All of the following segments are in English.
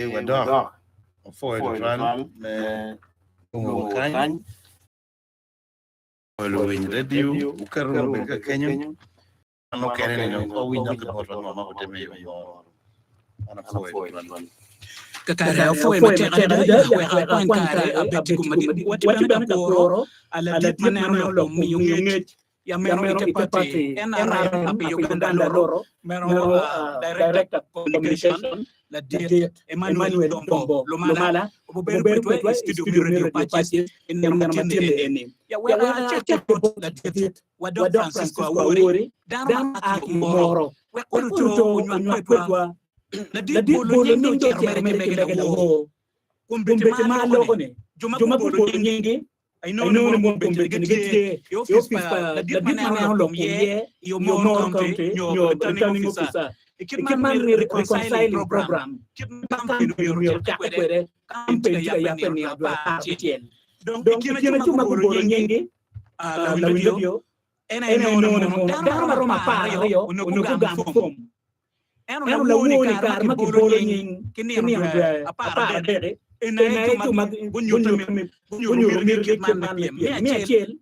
wadok foi ral me kan lo win radio ukaro be ka kenyo no kene no ko win no ko no ma ko me yo ana foi ral kakare foi mate kada we ha kwan kare abeti ko madi wati bana ka koro ala dit maneno lo mi yunget ya mero ite pati NRM ape Uganda loro mero director communication la dit Emmanuel Dombo Lwala obo betwa studio radio patches en ngam matile ene ya wala check la dit wado Francisco Awori dama aki Omoro we ko to nyu petwa la dit bolo nyindo chermere mege lo kumbete ma lo ne juma ko bolo nyingi I know mo bombe ngiti yo fispa la dit manana lo ye yo Omoro county yo returning officer ikitman reconciling program kitman yo chakwere campaign ya peni adwa tiel donc ikina chuma ko bolo nyingi la window ena no dama roma pa yo no ko gam fom eno la woni kar ma ki bolo nying kini apa dede ena itu mag bunyo mir kitman mi achel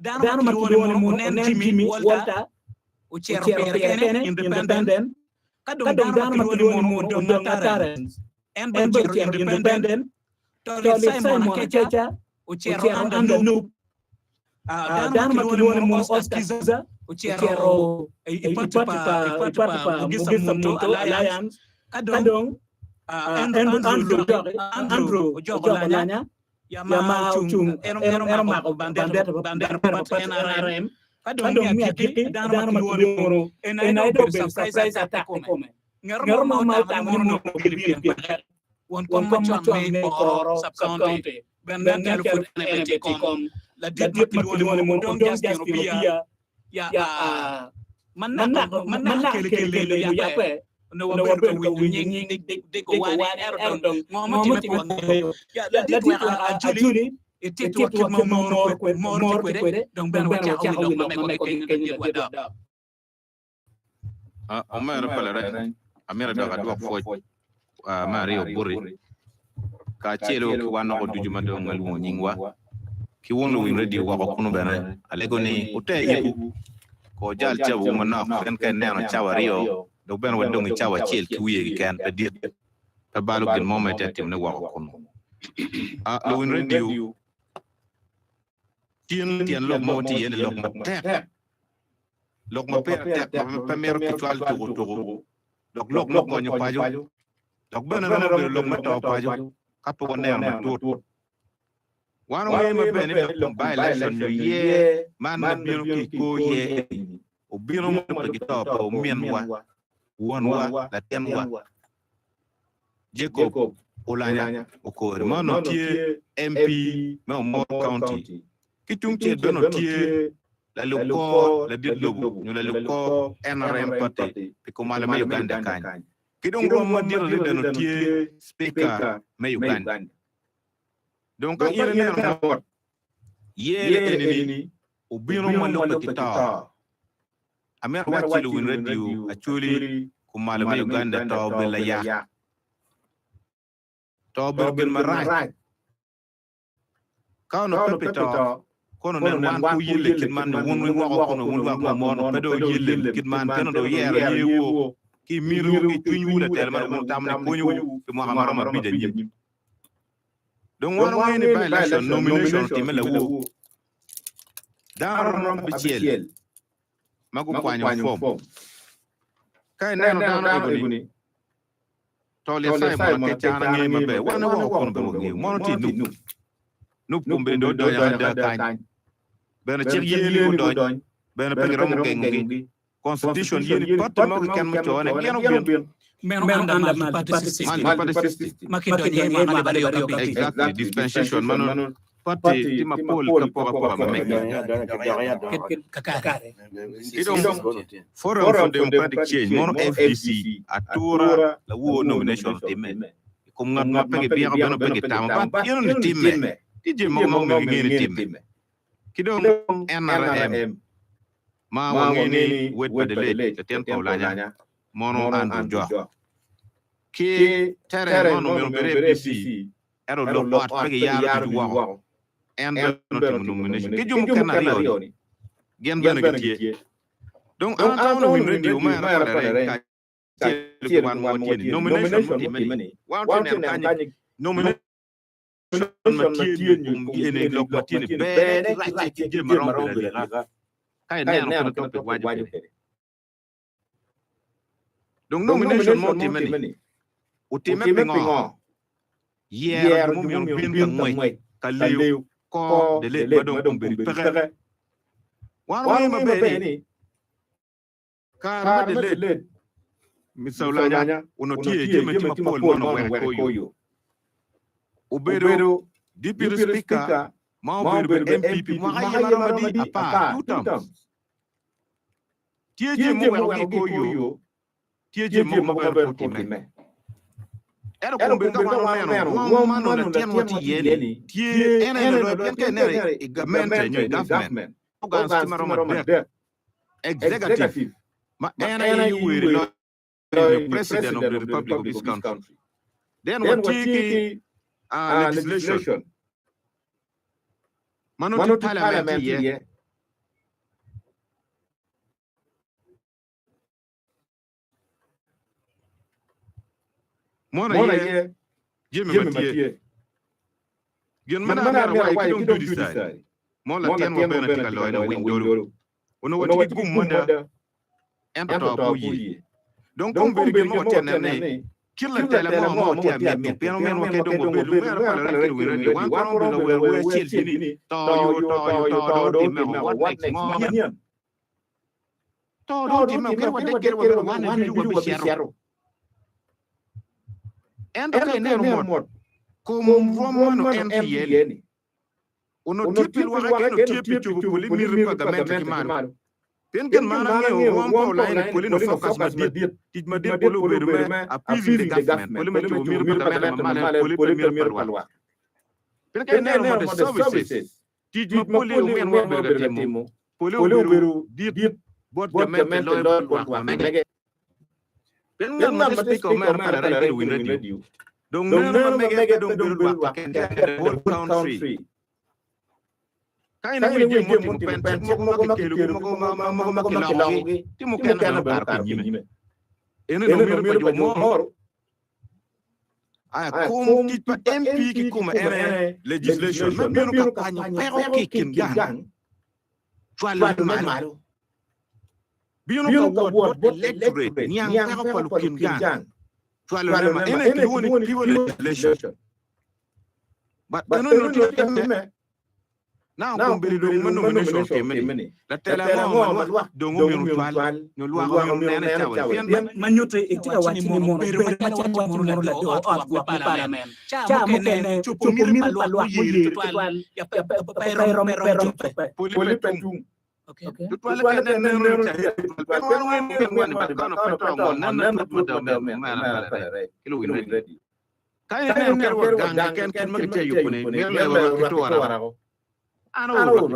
dano ma ko mo nen Jimmy Walter o chero kene independent kadong dano ma ko mo do Tarrant en ben chero independent to Simon Kecha o chero ando no dano ma ko mo Oscar Kiza o chero ipatpa mugisa moto alliance kadong Andrew Jobalanya Yama Chung eno mako bandera NRM kadong mi akiti dano makiworo ena do surprise attack kome ngero ma tamono Philippine won kom chon me koro sub county ben telo fut NMT kom la dit makiworo mo dom Justin Rubia ya manna kele yape no waber ko winning de ko wane erdon ngoma ti ko ya la dit Acholi eti to mo mor ko de donc ben wa cha ko no me ko ke wada Omoro pala amera daga do fo Mario Buri ka chelo ki wano ko dujuma do ngal mo nyingwa ki wono win radio wa ko no bana alego ni utaye ko jal chabu mana fen ken neno chawa rio do ben wado ngi chawa chel ki wiye kan pedit ta balu gen moment etim ne wa ko no lo win radio tien lok mo ti yen lok ma tek lok ma per tek pa mer ki twal to lok mo nyu paju lok ben no lok ma to paju kapo ne ma to wan way ma ben be by lesson ye man na bino ki ko ye o bino mo to ki to pa mien wa won wa la tem wa Jacob Olanya o ko hermano tie MP ma Omoro county kitung tie beno tie la loko la dit lobu ñu la loko NRM party pe ko mala ma Uganda kan kidong ro ma dir le deno tie speaker ma Uganda donc yele ne na wot yele ni o bino ma lo kita amer wacci lu radio Acholi ko mala ma Uganda to be la ya to be ben ma raj ka no pepito kono nen wan ko yelle kidman won wi wa ko no won wa ko mon pedo yelle kidman teno do yere yewo ki miru ki tuñu wula tel ma mo tamne ko ñu fi mo xamara ma bi de ñim donc won woni by election nomination ti mela wo daro rom bi ciel magu kwañu fom kay neno dano egoni to le sai mo ke chana ngi ma be wana wo ko no be ngi mo ti nu kumbe do do ya da kan ben ci yeli ko doñ ben pe rom ngi constitution yeli pat mo ko kan mo to ne geno bien men anda mal participate makido nye ma bari yo exactly dispensation manon parti ti ma pol ka po ma me kakare forum for democratic change mon FDC atura la wo nomination timme ko ngat ma pe bi ga ben pe tam ba yeno ni timme ti je mo ngi ni timme kidong NRM ma wangi ni wet pa de le ten ko la nya mono andu jo ke tere no no bere PC ero lo ot pege yar du wo en be no tim nomination ke jum kana rio ni gen be no tie donc en temps no win radio ma ra pare ka ci wan mo tie nomination mo timani wan ten ka nomination ma tie ni ene lok ma tie be right ke je marom be la kay ne no to waju donc nomination mo timani o time pingo yer mo mi bin kan moy ka lew ko de le badon ko beri pere wan ma be ni kar ma de le mi sawlanya uno tie ma pol mo wer ko yo obero deputy speaker ma obero MPP ma hayala ma di apa tutam tie mo wer ko yo tie mo wer ko time era kumbe ka wana mano na tiamo tieni tie ene no penke ne government nyo government ogan stimaro de executive ma ene you were the president of the republic of this country then what tiki legislation mano parliament ye Mona ye Jimmy Mathieu Gen mana why you don't do this side Mola ten mo bena tika loina windoro Ono wati gum manda ento abuye donc comme be mo tenene kila tele mo ti abi piano men wake dongo be lu mer pala re we re wan kono be we chelsea ni to yo do me what next mo to do ti me ko de ker we wan ni lu be shero endo kay ne mo ko mo no MPL ni uno tipi wala ke no tipi chu poli mir pagamento ki maro pen gen mana ngi won ko line poli no focus ma dit ma dit poli be me appease the government poli me chu mir pagamento ma poli mir palwa pen ke ne mo the services dit ma poli men wo be timo poli beru dit bot government lo wa mege pen ngal ma speak o mer para re win radio donc no mege donc beru wa ken whole country kaina we je mo pen mo kelu mo kilawi ti mo kana bar ko nyime ene no mir pa jo moro aya kum ti pa MP ki kuma ene legislation me bino ka kanyo pero ki kin gang twala malo bino ka wot electorate nyang pero pa lu kin gang twala ma ene ki woni legislation but no me now kumbiri do mo nomination temeni la tela mo Lwak do mo mi twal no Lwak mo nene taw manyote itika wati ni mo pero wati mo la do at parliament cha mo kene chupo mir pa Lwak mo yiri twal ya pero poli pentum okay twal kene no twal wan ba kono petro mo nan mo do me ma kilo win ready kay ne ker gang ken ma te yupone me le wa to wara ano lo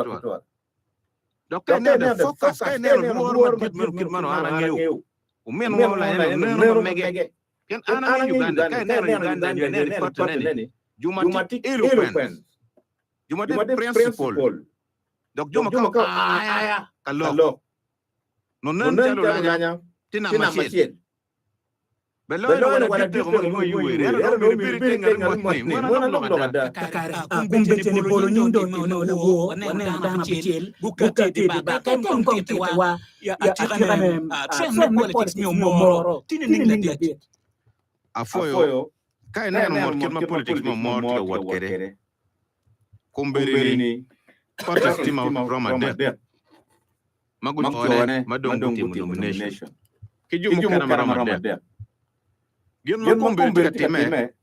donc ne focus ne wor kit mano ana ngeu o men mo la ne mege ken ana Uganda kay ne Uganda ne partenaire jumati eloquence jumati principle donc juma ko aya kallo non telo la tina machine bello wala dito mo yuwere ero mi tenga mo mo da kumbete ni bolo nyundo no wo ne dana pichel bukate di ba kan kompete wa ya atirane trend politics mi Omoro tini ningla dit afoyo kay ne mo kin ma politics mo mort ko wat kere kumbere ni parti ma roma de magu tore madongo timu nomination kijumu kana roma de Gen ma kumbiri time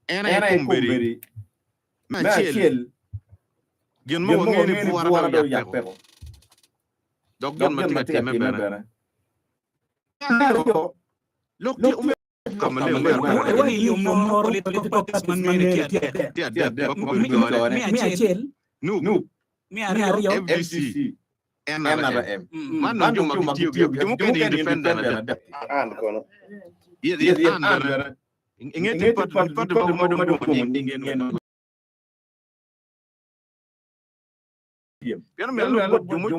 ena kumbiri ma chiel gen ma ngeni buara do yakpego dok gen ma time bere lok di ume comme le wari yo mo politics man mene dia mi chiel nu mi ario FDC NRM man no juma tiyo juma ko ni defender na an kono Yes, and ingeti pat ba mo do ngien. Piano me lo do mo to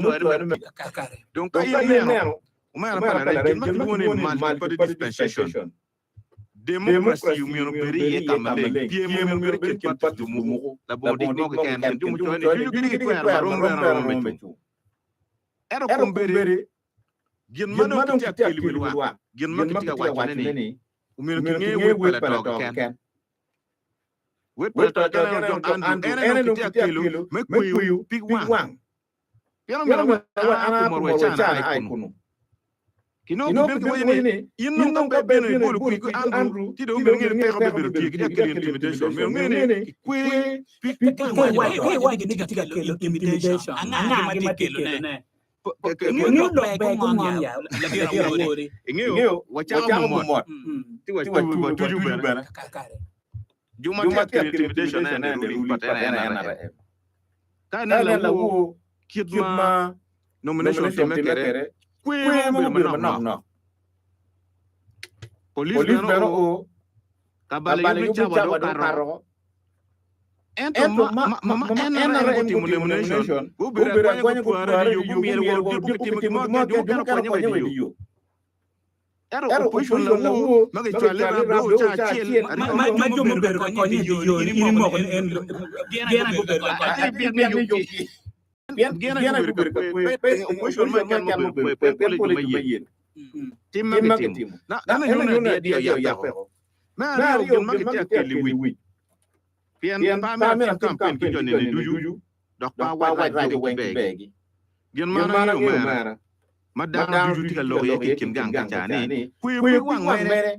kakare donc ay neno uma pala rek ma woni multiple dispensation democracy yu miono beri e kamale pie mo beri ke pat du mo la bon dik mo ken du mo to ne ju gidi ko er rombe ero ko beri gin mano ki akeli wilwa gin ma ki ga wachane ni umiro ki nge we pala to ken we pala to ken jo andu ene no ki akelu me kuyu big one piano me ana ko mo chana ay kunu kino be be woni yinno ko be beno bolu ku andu ti do ngel ngel ko be be ti ki akeli intimidation me ngene ku wa tiga intimidation anga ma tikelo ne ngio lo be ko ngonya la dira wori ngio wacha mo ti wa tuju bana kakare juma ti intimidation na ruling patena na kana la wo kidma nomination temekere kwe mo no police bero o kabale yu chaba do karo ento ma enara nomination go bere kwanya go para yu mier wo du ti mo do karo kwanya we yu ero opposition la wo ma ga chale ra do cha chiel ma jo mo bere kwanya yu ni mo ko en gena go bere kwanya Gena go bere opposition ma kan mo bere politique tim na yuna dia ya pero na rio ma ki akeli wi pien pa me campaign ki jone ni duju dok pa wa radio begi gen mana yo mara madam duju ti lo ye ki kin gang ka ni ku wang mere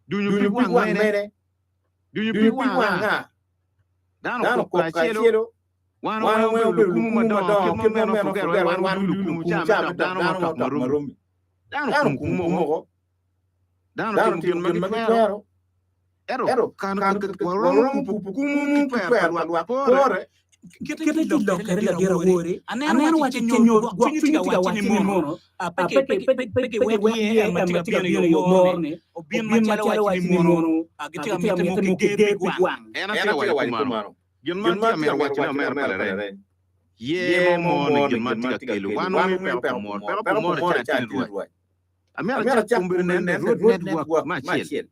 duju wang mere duju wang nga dan ko ka chelo wana we lu mu ma do ki mo no fogero wana lu ku cha dan ma marum dan ku mo dan ma pero ero kan waron ku mu per wa pore kita lo kare la dira wori anen wa ci ñoo go ci tiga wa ci mono peke we ma tiga yo morne o bien ma ci wa ci mono agiti amete mo ke de gwang ena tiga wa ci mono gen ma tiga mer wa ci na mer pale re ye mo ne gen ma tiga kelu wano mi per mo cha ci ruwa amera cha kumbir ne road network ma ci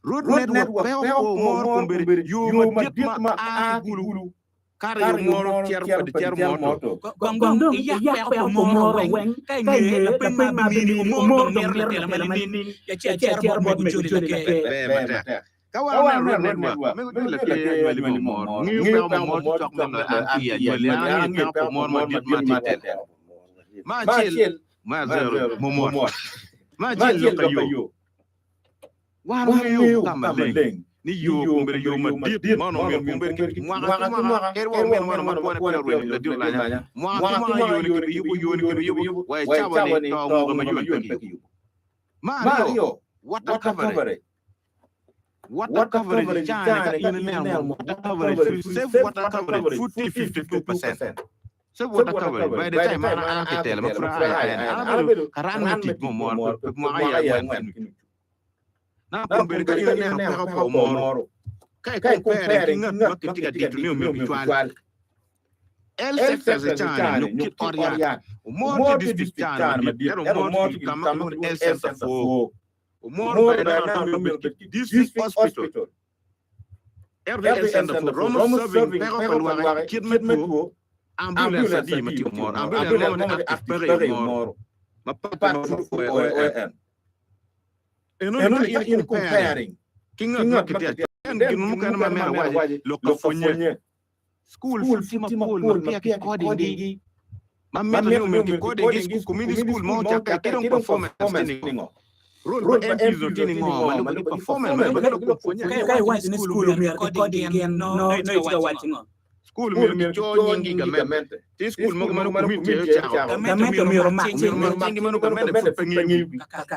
road network o mor kumbir yo ma dit ma a gulu kar yo moro tier moto gong ya pe o moro wen kay ngi la pe ma bi ni moro do mer la ni ya tier bot me jodi ke kawan network me ko la ke ma moro ngi pe moro tok na an ti ya le ngi pe moro ma dit ma tel ma chiel ma zero mo ma chiel lo kayo wan yo kamaleng ni yo kumbere yo ma dit mano mi kumbere ki mwa er wo men mano mano ko la dir la nya mwa yo ni yo wa chaba ni to mo ma yo ki Mario what the coverage China ka ina ne mo coverage save water coverage 52% save water coverage by the time ana ke tele ma fra ana karanga tit mo ya na kumbere ka ina ne ko Omoro kai compare ki ngat ma ki tiga ditu mi bitwal el sector China no ki oriat Omoro district China ma di Omoro ki kam el sector fo Omoro na mi district hospital RDL center for Rome serving pero kalwa kid metro ambulance di ma ti Omoro ambulance mo active Omoro ma pa fo in comparing king of the and mu kan ma mera waje lokafonye school futima pool ma pia coding ma mera no me coding school community school mo ja ka kidon performance ningo role MP zo ningo ma lo performance ma lo lokafonye kai wa ni school mi coding no itiga wachingo school mi cho nyingi gamente ti school mo ma ko mi te cha gamente mi ro ma nyingi mo ko mene fu pengi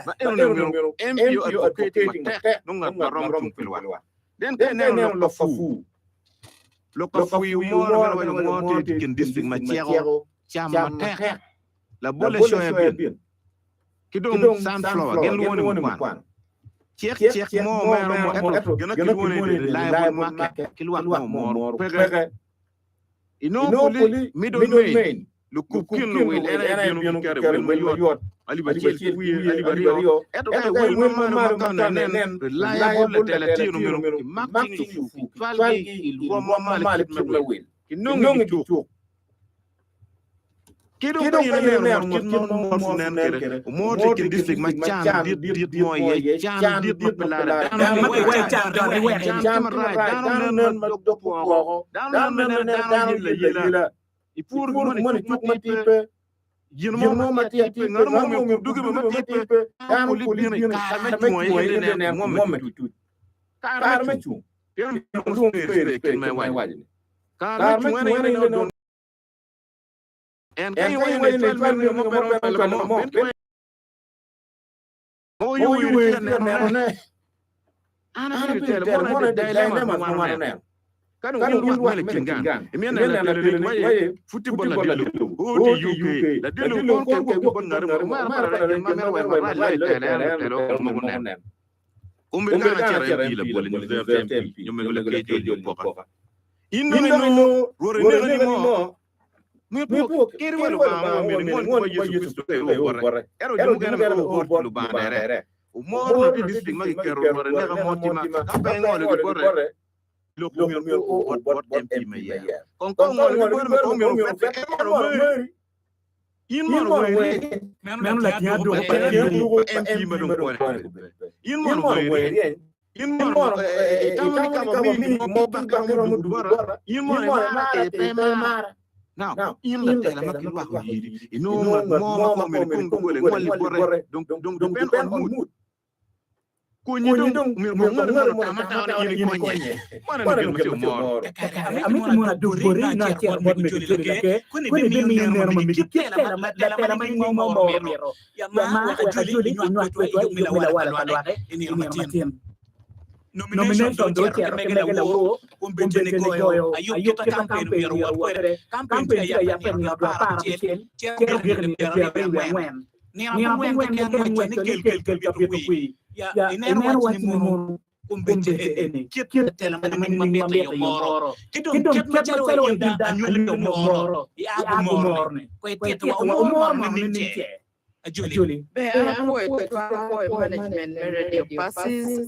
ma eno MP advocating no nga rom pilwa den kenen lo fafu yu mo mo te kin district ma tiero chama tek la bole shoya bien kidong sunflower gen woni mo kwan check mo mero mo eto gana kilwone de live market kilwak mo pege inopoli middle main lu kukin lu wel ena bionu kare wel ma yot ali ba ci kuye ali ba rio eto kay wel ma makana nen reliable telatino mero marketing fu falgi il wo malik me wel kinongi ci Kido ner mo nen kere mo te district ma chan dit mo ye chan dit ma pelare chan dan ma dokko dan yela i pour mo tipe yin mo ma tipe ngaro mo dugi ma tipe dan ko li ka mo ye ner mo ma tu kar ma tu pen mo respect ma waji kar ma tu ne en kay way ne fal mi mo pero mo you ne ana tel mo ne dilemma mo ne kan won wax mele kingan e men na tele waye football la delu o di UK la delu ko bon na ma tele mo ne umbe kana chere bi la bole ni tempi ñu me la kay jojo poka inno rore ne mo Mipo kiri welu ba mo mo Yesu Kristo gore ero jumu gena ko bor lu ba dere Omoro di district ma kero gore ne ga motima kampe ngole gore lo ko mi ko bor MP me ya kon ngole ko mi ko in mo we men la tia do MP ma do ko in mo we in mo tamani ka mo ba ka mo du bara in mo ma pe mara Now, in la tela ma kilwa ko yiri ino mo me ko le ngoli bore donc depend on mood ko ni donc mo tamata yiri ko nye mana no mo ami mo do bori na ti mo me ke ko ni be mi ner mo mi tela ma mo mero ya ma ka joli ni no to mi la wala ni matin nomination do che megala wo un bene goyo ayu ta campaign pero campaign ya per mi para chen ni wen ke kui ya iner wat ni mo un bene ene kit tela ma yo moro kidum chalo yinda anyu moro ya morne ko teto moro ni che Acholi. Management radio passes,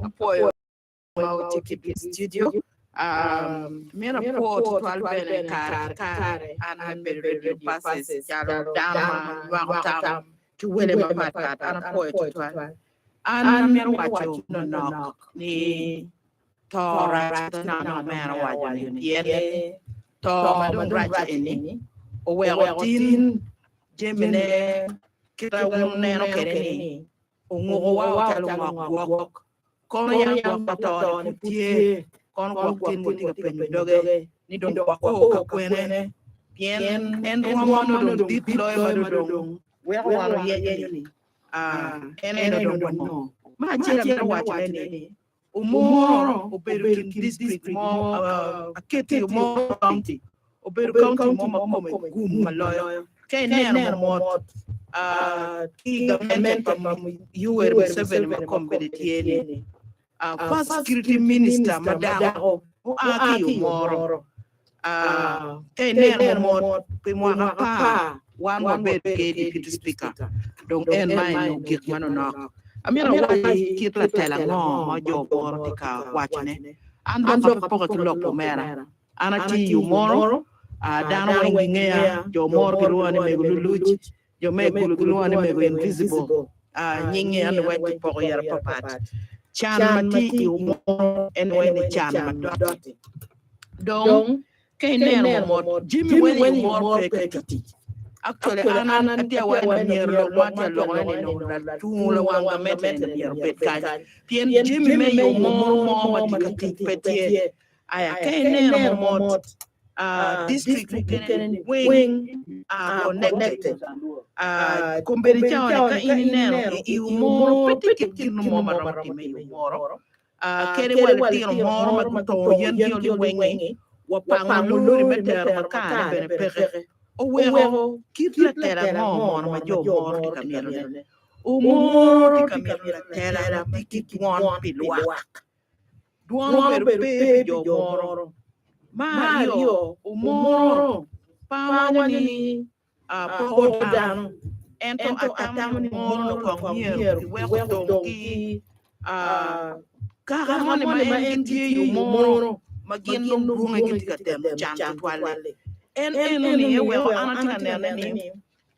apoio multi studio. Mera port 12 kare and radio passes. Jaro dama watam to wele mapat and apoio 12. And mera wacho no ni tora na mera wajo ni yene to madon racha ini o wetin Jemine kita wone no kereni ungo wa talo ngok kono yang pato ni pie kono ko tin ni ka pen doge ni don ko ka kwene bien en mo no don dit loy ma don we wa ye ni en don no ma chira wa chene Omoro oberu district mo akete mo county oberu county mo gum maloyo Kaya mo ki government you were 7 me competitive first security minister madao aki Omoro kaya mo pe mo pa one mo be deputy speaker donc en mai no gik manona amira wa ki la tela no mo jo bor tika wachne ando pa ko lokko mera anati Omoro dano wengea jo mor kiruani mego luluj jo mego kiruani mego invisible nyingi and wet poko yar papat chan mati mo en weni chan madoti donc kay ner mo jimi weni mo pekati actually ana dia wana mier lo mata lo ni no la tulo wanga meten mier petkan pien jimi me yo mo madikati petie aya kay ner mo district wing connected kumberi chao ka inero Omoro petit kinu mo maroti me Omoro kere wala tiro moro makuto yen yoli wengi wapanguluri meter makana bene pere o wero kitla tera mo ma jo moro kamero Omoro tika mira tela tiki tuan pi Lwak. Duan beru jo Omoro. Mario Omoro pawani podano. Ento atamani Omoro no kongier weko donki karamani ma engi Omoro magin long bunga gitika tem chan twale. En ni we anatika nene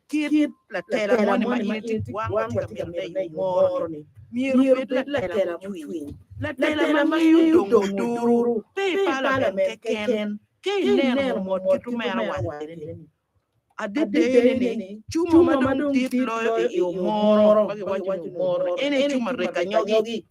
kit la tela moni ma inti wan watika mira Omoro ni. Miru bet la tela twin. La tela ma yu duru pe pala keken ke ner mo kitu mera wale. Adede ni chuma madung tit loyo Omoro bagi waju Omoro ene chuma reka nyogi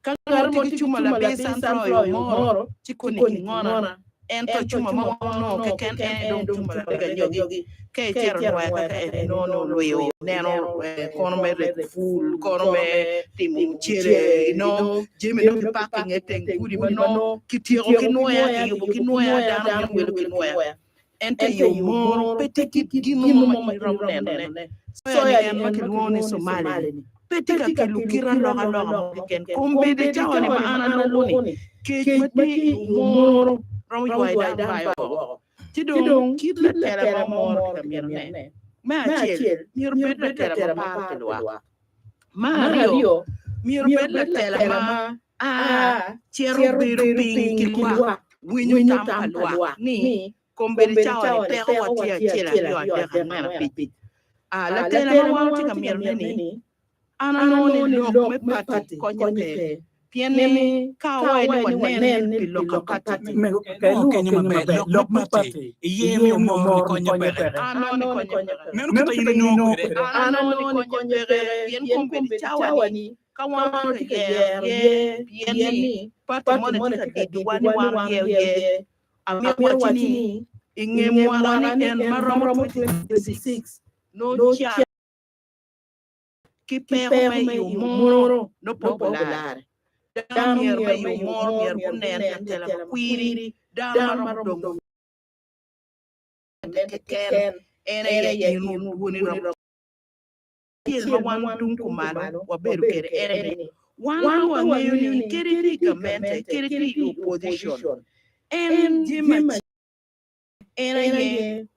kangar mo chuma la besan loyo Omoro chikoni ngona ento chuma mo no keken ene dong chuma reka nyogi ke chero wa ka ene no loyo neno kono me rek full kono me timu chere no jeme no parking eteng kudi no kitiro kinoya dano welo kinoya ente Omoro pete kino mo ram nene so ya en makiluoni Somali pete ka kilukira loga ken kombe de jawani ma ana loni ke mati Omoro ram yuai dan bayo tidong kit la tela Omoro ka mirne ma chiel mir pete tela ma Lwak Mario mir pete tela ma chiero biru ping Lwak winyu tam Lwak ni komberi chawa ni pero watia chela yo de ngana pipi la tela ma tika mirne ni ana no ni lok me pati konye pe piene kawa ni wanen ni loka pati me kenya mabe lok mate ye mi Omoro konye pe ana no ni konye nenu kita yini no ana no ni konye pe pien komberi chawa ni kawa tika ye piene pati mo tika diwani wan ye amir watini inge mwarani en maromo 26 no chia kipero me Omoro no popolare damier me Omoro mier kunen tela kwiri damar dong ken ene ye nu woni ro kil ma wan tung kumalo wa beru kere ene wan wa ngeyuni kere government kere opposition en jima ene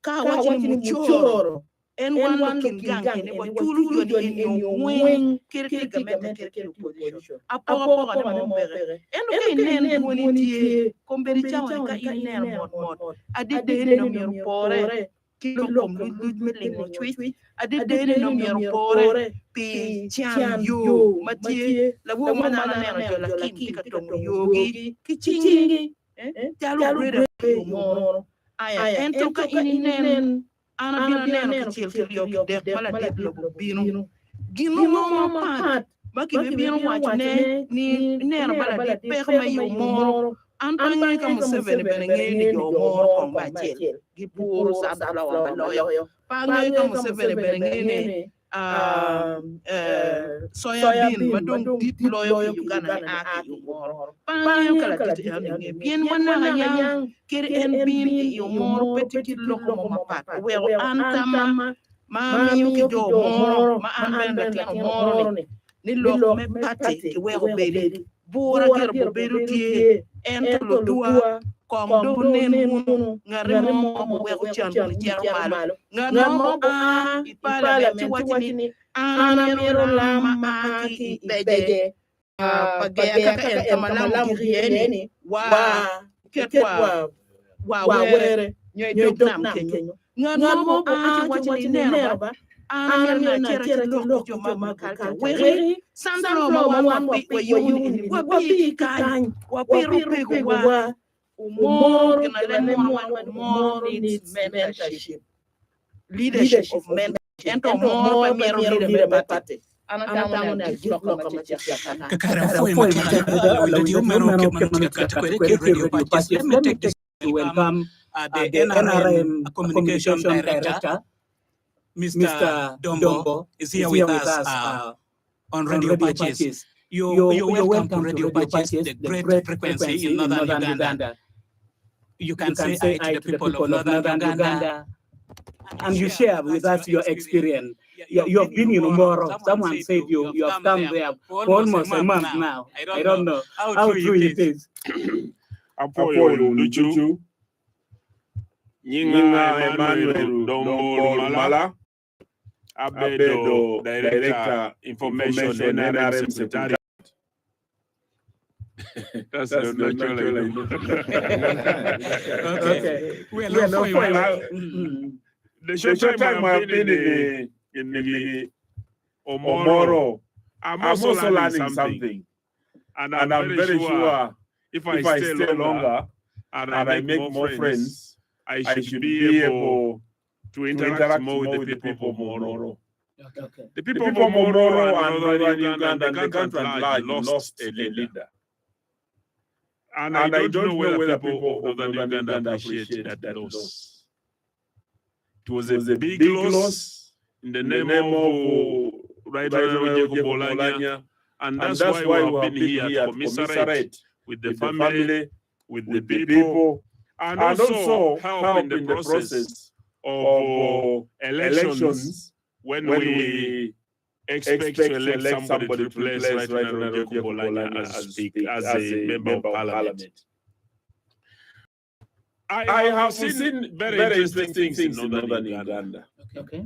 kawa chini muchoro en wan kin gang ene wa chulu jodi en yo wen kiri government kiri opposition apo ne mo bere en ke nen woni tie komberi chawa ka inen mot adede no mier pore kilo kom lu meling no chui adede no mier pore pi chan yo matie la wo mana ne no la kim ka tong yogi kichingi jalo brede Omoro aya ento ka inen ana bina neno kichil yo de mala de logo binu ginu mo pat baki be binu wachne ni neno bala de perma Omoro antangi ka museveni benenge ni Omoro kon bachel gi puru sadla wa loyo pangai ka museveni benenge ni soyabin madong dit loyo Uganda ni aki Omoro pangai kala dit yani bien wana yang kiri en bin Omoro peti loko mo pat wero antama ma mi ki jo Omoro ma anben beti Omoro ni loko me pati ki wero beli bura ger bo belu tie ento lo tua kong do nen munu ngare mo wero chan ni jero malo ngare mo ipala me watini ana miro lama ki beje pagaya ka kamalam kirieni wa ketwa wa were nyoy dok nam kenyo ngan mo wati nerba ana na kera lo jo makalka were sandro ma wan wa yuni wa bi kan wa peru pego wa Omoro kana le mo Omoro needs mentorship leadership of men ento Omoro pa mero leader pate ana tamo na giro ko ma chiaka kakara foi matira lo dio meno ke mantika katakore ke radio pages. Let me take this to welcome the NRM communication director Mr. Dombo is here with us on radio pages. You're welcome to radio pages, the great frequency in northern Uganda. You can say hi to the people of northern Uganda, and you share with us your experience. you have been in Omoro. Someone said you have come there for almost a month now. I don't know how true it is. Apoyo Luchu, Yinga Emmanuel Dombo Mala, Abedo Director Information NRM Secretary. That's the natural. Okay. We are not The short time I've been in the Omoro, I'm also learning something. And I'm very sure if I stay longer and I make more friends, I should be able to interact more with the people of Omoro. Okay. The people of Omoro and northern Uganda and the country at large lost a leader. And I don't know whether people of northern Uganda appreciate that loss. It was a big loss in the name of Right Honorable Jacob Olanya. And that's why we have been here to commiserate with the family, with the people, and also help in the process of elections when we expect to elect somebody to replace Right Honorable Jacob Olanya as a member of parliament. I have seen very interesting things in northern Uganda. Okay.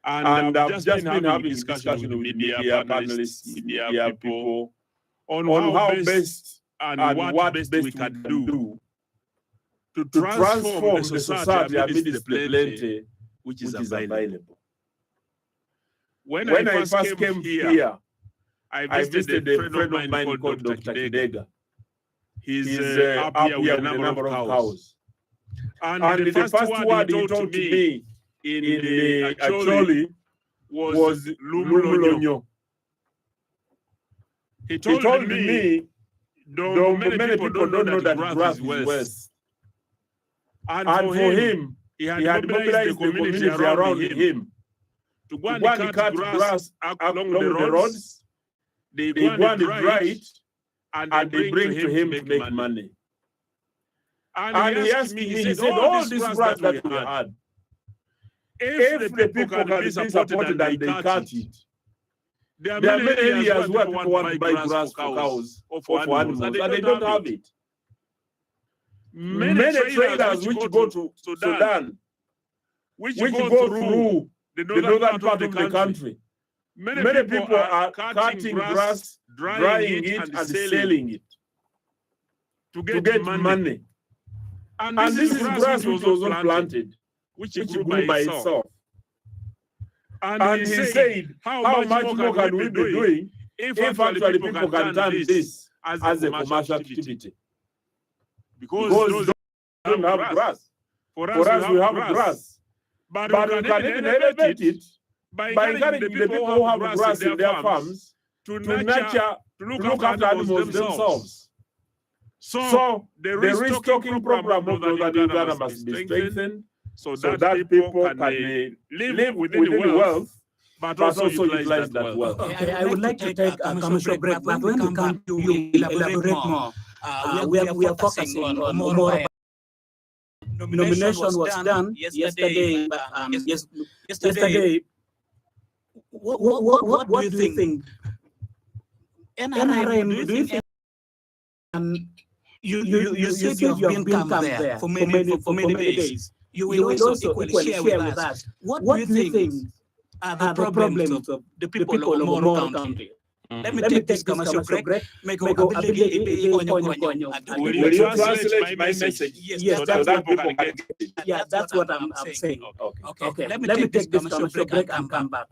And I've just been having discussion with media panelists, media people, on how best and what best we can do to transform the society amidst the plenty which is available. When I first came here, I visited a friend of mine called Dr. Kidega. He's up here with a number of cows. And the first word he told to me in the Acholi was Lumlonyo. He told me, though many people don't know that grass is west. And for him, he had mobilized the community around him to go and cut grass along the roads. They go and dry it, and they bring to him to make money. And he asked me, he said, all this grass that we had, if the people can be supported and they cut it, there are many areas where people want to buy grass for cows or for animals, and they don't have it. Many traders which go to Sudan, which go through the northern part of the country, many people are cutting grass, drying it, and selling it to get money. And this is grass which was not planted, which grew by itself. And he said, how much more can we be doing if actually people can turn this as a commercial activity? Because those don't have grass. For us, we have grass. But we can even elevate it by encouraging the people who have grass in their farms to nurture, to look after animals themselves. So the restocking program of northern Uganda must be strengthened so that people can live within the wealth, but also utilize that wealth. Okay, I would like to take a commercial break, but when we come to elaborate more, we are focusing on Omoro. Nomination was done yesterday. Yesterday, what do you think? NRM, do you think? You said you have been come there for many days. You will also equally share with us. What do you think are the problems of the people of Omoro County? Let me take this commercial break. Will you translate my message? Yes, so that people can get it. Yeah, that's what I'm saying. Okay. Let me take this commercial break and come back.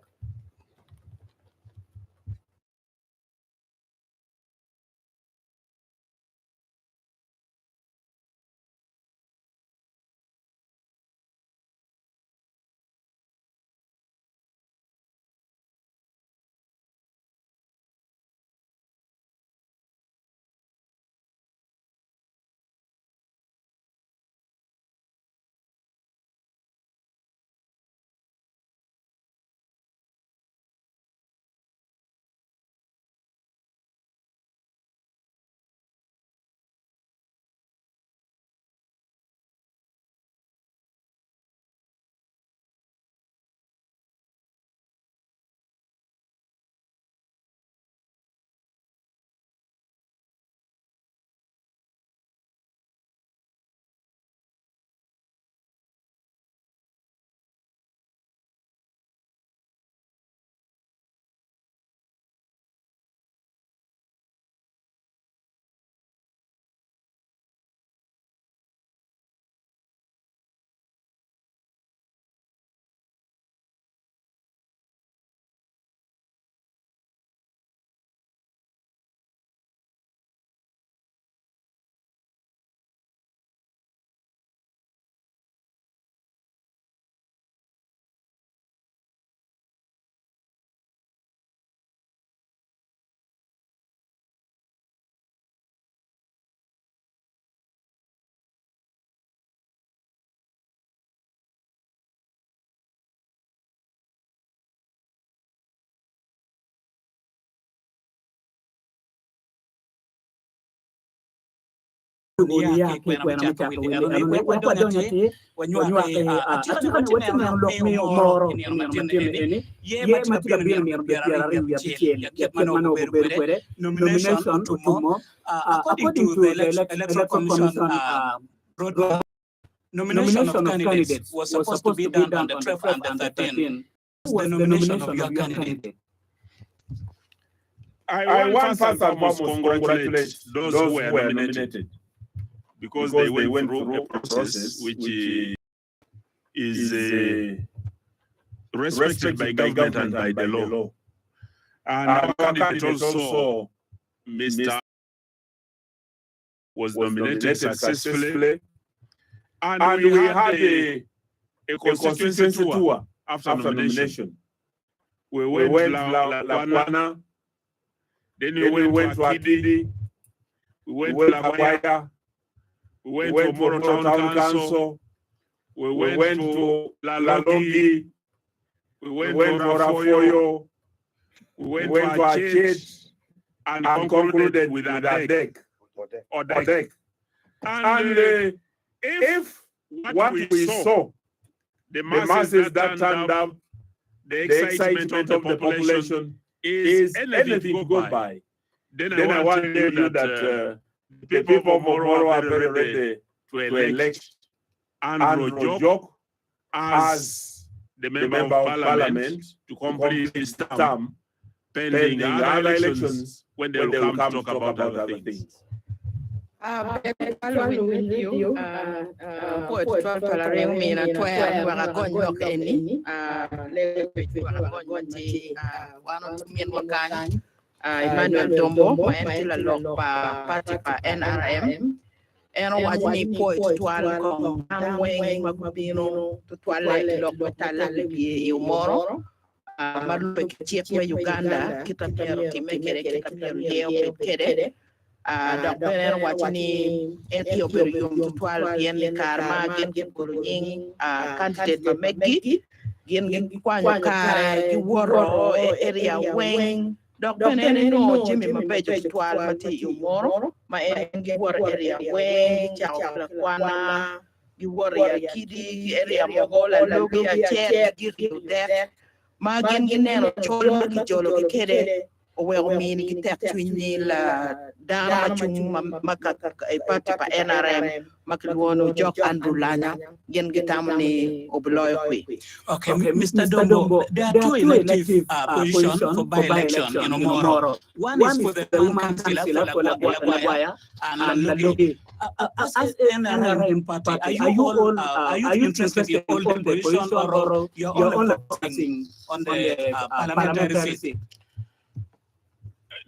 dunia ke kwena mchaka wile we kwadonya ti wanywa ke ati kana me Omoro ni matime ye matila bien mi biara ri ya pichel ya mano beru kwere nomination tumo according to the electoral commission nomination of candidates was supposed to be done on the 12th and the 13th. Was the nomination of your candidate? I want first and foremost congratulate those who were nominated because they went through a process which is respected by government and by the law. And our candidate also, Mr. was nominated successfully. And we had a constituency tour after nomination. We went to Lwak, then we went to Acholi, we went to Lawala, we went to Omoro Town Council, we went to Lwak, we went to Rafoyo, we went to Acholi, and concluded with a deck. And if what we saw, the masses that turned up, the excitement of the population is anything to go by, then I want to tell you that the people of Omoro are very ready to elect Andrew Lwak as the member of parliament to complete his term pending other elections when they will come to talk about other things. Following you, poet tolerate me na toya wagagonyo keni, wagagonyo wano tumien wakani, Emmanuel Dombo, maentila lok pa party pa NRM, eno wajini poet tuwal kong angweng magubino tuwale lok batala libi Omoro, malupe kichek me Uganda, kita pero kimekere kita pero yeo kede. Doctor watching Ethiopia to 12 yen karma gen kuruing candidate to Meggi gen kwanyo kare woro area wing Doctor no Jimmy Mabejo to 12 mati Omoro ma engi woro area wing chakla kwana you woro kidi area mogola logi a chair give you there ma gen nero cholo ki jolo ki kede o mini ki tek twinil dana chung maka party pa NRM makluono jok andulanya gen gitamni obloy kwi. Okay, Mr. Dombo, there are two elective positions for by-election in Omoro. One is for the woman councillor for Lawala and Logi. As NRM party, are you interested in all the positions or you're only focusing on the parliamentary seat?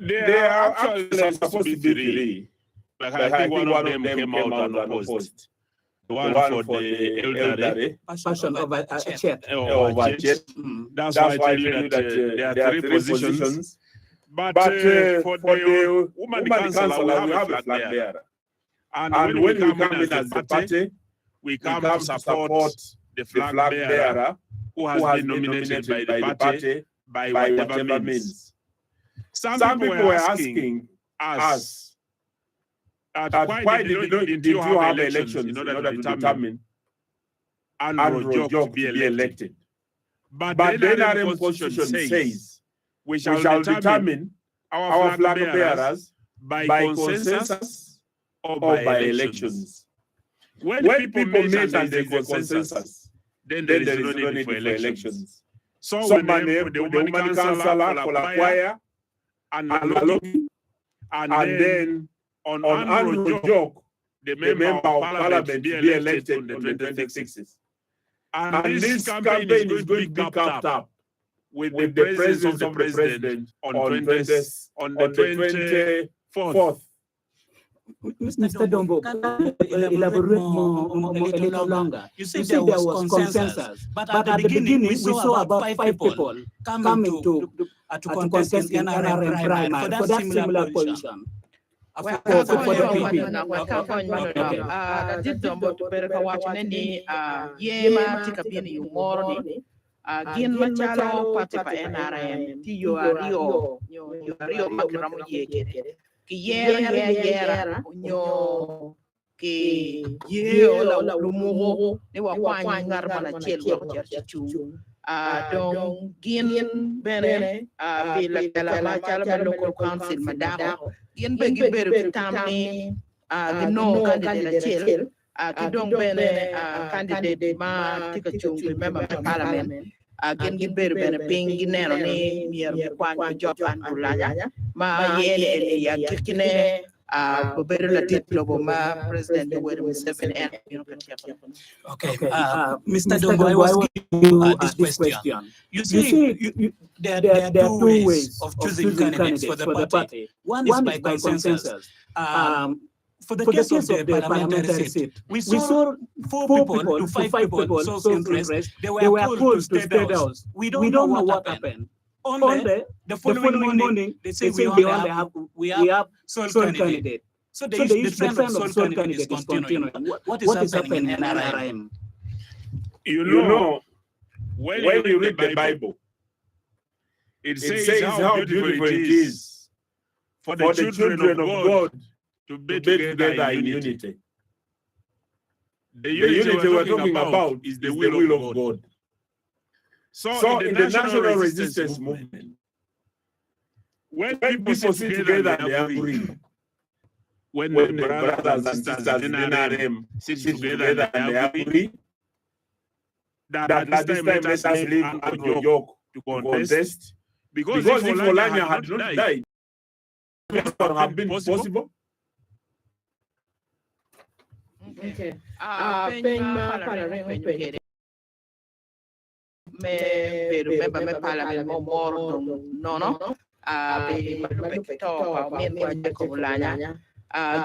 There are actually supposed to be three, but I think one of them came out unopposed. The one for the elderly, passion over chat. That's why I tell you that there are three positions. But for the woman council, we have a flag there. And when we come in as the party, we come to support the flag bearer who has been nominated by the party by whatever means. Some people were asking us, why did you have elections in order to determine Andrew Lwak to be elected? But the NRM constitution says we shall determine our flag bearers by consensus or by elections. When people meet and there is a consensus, then there is no need for elections. So we named the woman councillor for Lakwed and then on Andrew Lwak, the member of parliament, to be elected on the 26th. And this campaign is going to be capped up with the presence of the president on the 24th. Mr. Dombo, elaborate more a little longer. You said there was consensus, but at the beginning we saw about 5 people coming to contest in NRM primary for that similar position. Gin machalo party pa NRM ti yo ario magramu yeke ki yera nyo ke ye ola lumuro ne wa kwany ngar mana chel wa chichu dong gin bene be la ma chala ba local council madako gin be giberu tamni gino candidate chel ki dong bene candidate ma tika chung member parliament gin giberu bene pingi neno ni mier kwany job andulanya ma yene ya kikine better la titlo ma president where Museveni and Okay, Mr. Dombo, I was giving you this question. You see, there are two ways of choosing candidates for the party. One is by consensus. For the case of the parliamentary seat, we saw 4 people to 5 people show interest. They were called to State House. We don't know what happened. Only the following morning, they say we have sole candidate. So the trend of sole candidate is continuing. What is happening in NRM? You know, when you read the Bible, it says how beautiful it is for the children of God to be together in unity. The unity we're talking about is the will of God. So in the national resistance movement, when people sit together and they agree, when the brothers and sisters in NRM sit together and they agree, that at this time let us leave Andrew York to contest, because if Olanya had not died, it would have been possible. Okay. Remember me parliament Omoro no be malupe to men ko Olanya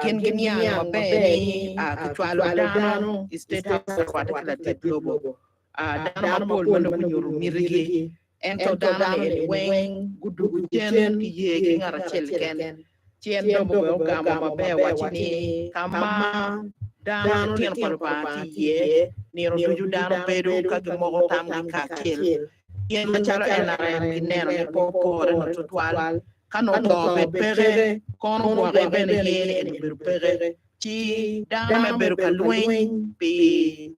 gin ya be kitwalo dano state house particular titlo dano pol mano nyuru mirigi ento dano ne wen gudu jen ye ngara chel ken chien do bo gamo be watini kama dano tien ko parti ye ni ro ju dano pedo ka mo tam ka kel yen chalo NRM ginero ne popo no tutwal kano to be pere kono bo ben ye ne ber pere ci dano ber ka luen be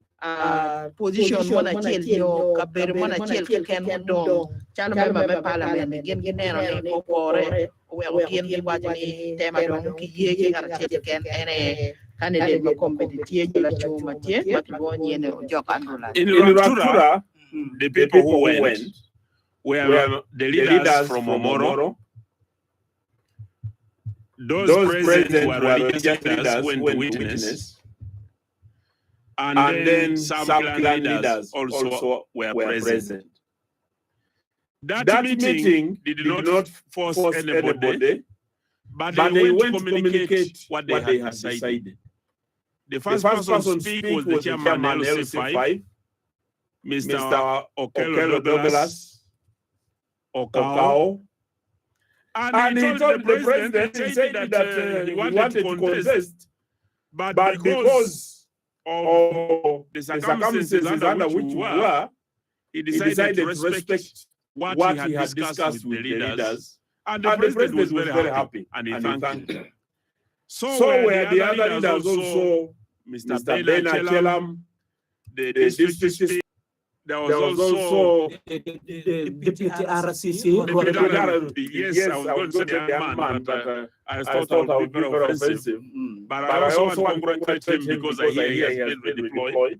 position mona chel yo ka ber mona chel ken don chalo me parliament gen ginero ne popo re we o gen gi wajani tema don ki ye ki ngara chel ken ene candidate ma competitive la chuma tie ma bo nyene jokandula In Rwanda, the people who went were the leaders from Omoro. Those present were religious leaders who went to witness. And then some clan leaders also were present. That meeting did not force anybody, but they went to communicate what they had decided. The first person to speak was the chairman LC5, Mr. Okello Douglas Okao. And he told the president, he said that he wanted to contest, but because of the circumstances under which we were, he decided to respect what he had discussed with the leaders. And the president was very happy, and he thanked them. So were the other leaders also, Mr. Ben Achelam, the district speaker. There was also the deputy RCC. Yes, I was going to say the young man, but I thought I would be very offensive. But I also want to congratulate him because I hear he has been redeployed,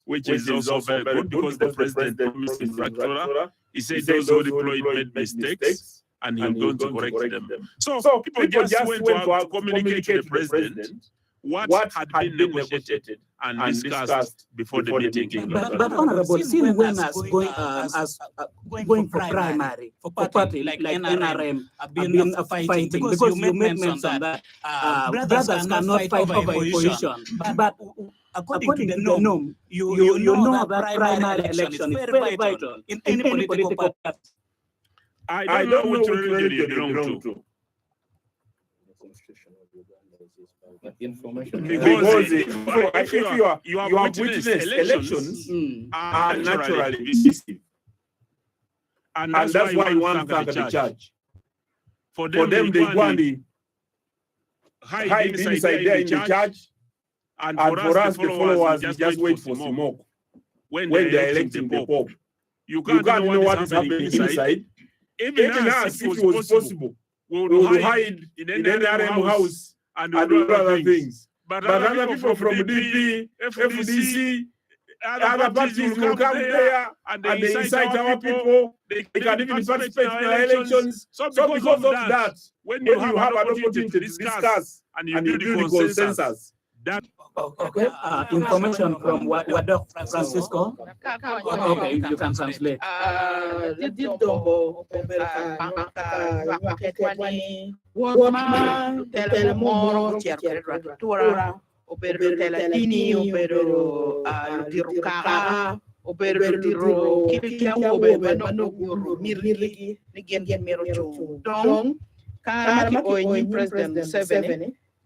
which is also very good because the president promised infrastructure. He said those who deployed made mistakes and he was going to correct them. So people just went to communicate to the president what had been negotiated and discussed before the meeting. But Honorable, since when going for primary, for party like NRM have been fighting, because you made mention that brothers cannot fight over a position. But according to the norm, you know that primary election is very vital in any political party. I don't know which religion you belong to. Information. Because if you have witnessed elections are naturally divisive. And that's why you want to thank the church. For them they go and hide inside there in the church And for us, the followers, we just wait for smoke. When they're electing the Pope. You can't know what is happening inside. Even us, if it was possible, we would hide in any RM house and do other things. But other people from DP, FDC, other parties will come there and they incite our people. They can even participate in our elections. So because of that, when you have an opportunity to discuss and you do the consensus, that information from what Francisco? Okay, you can translate.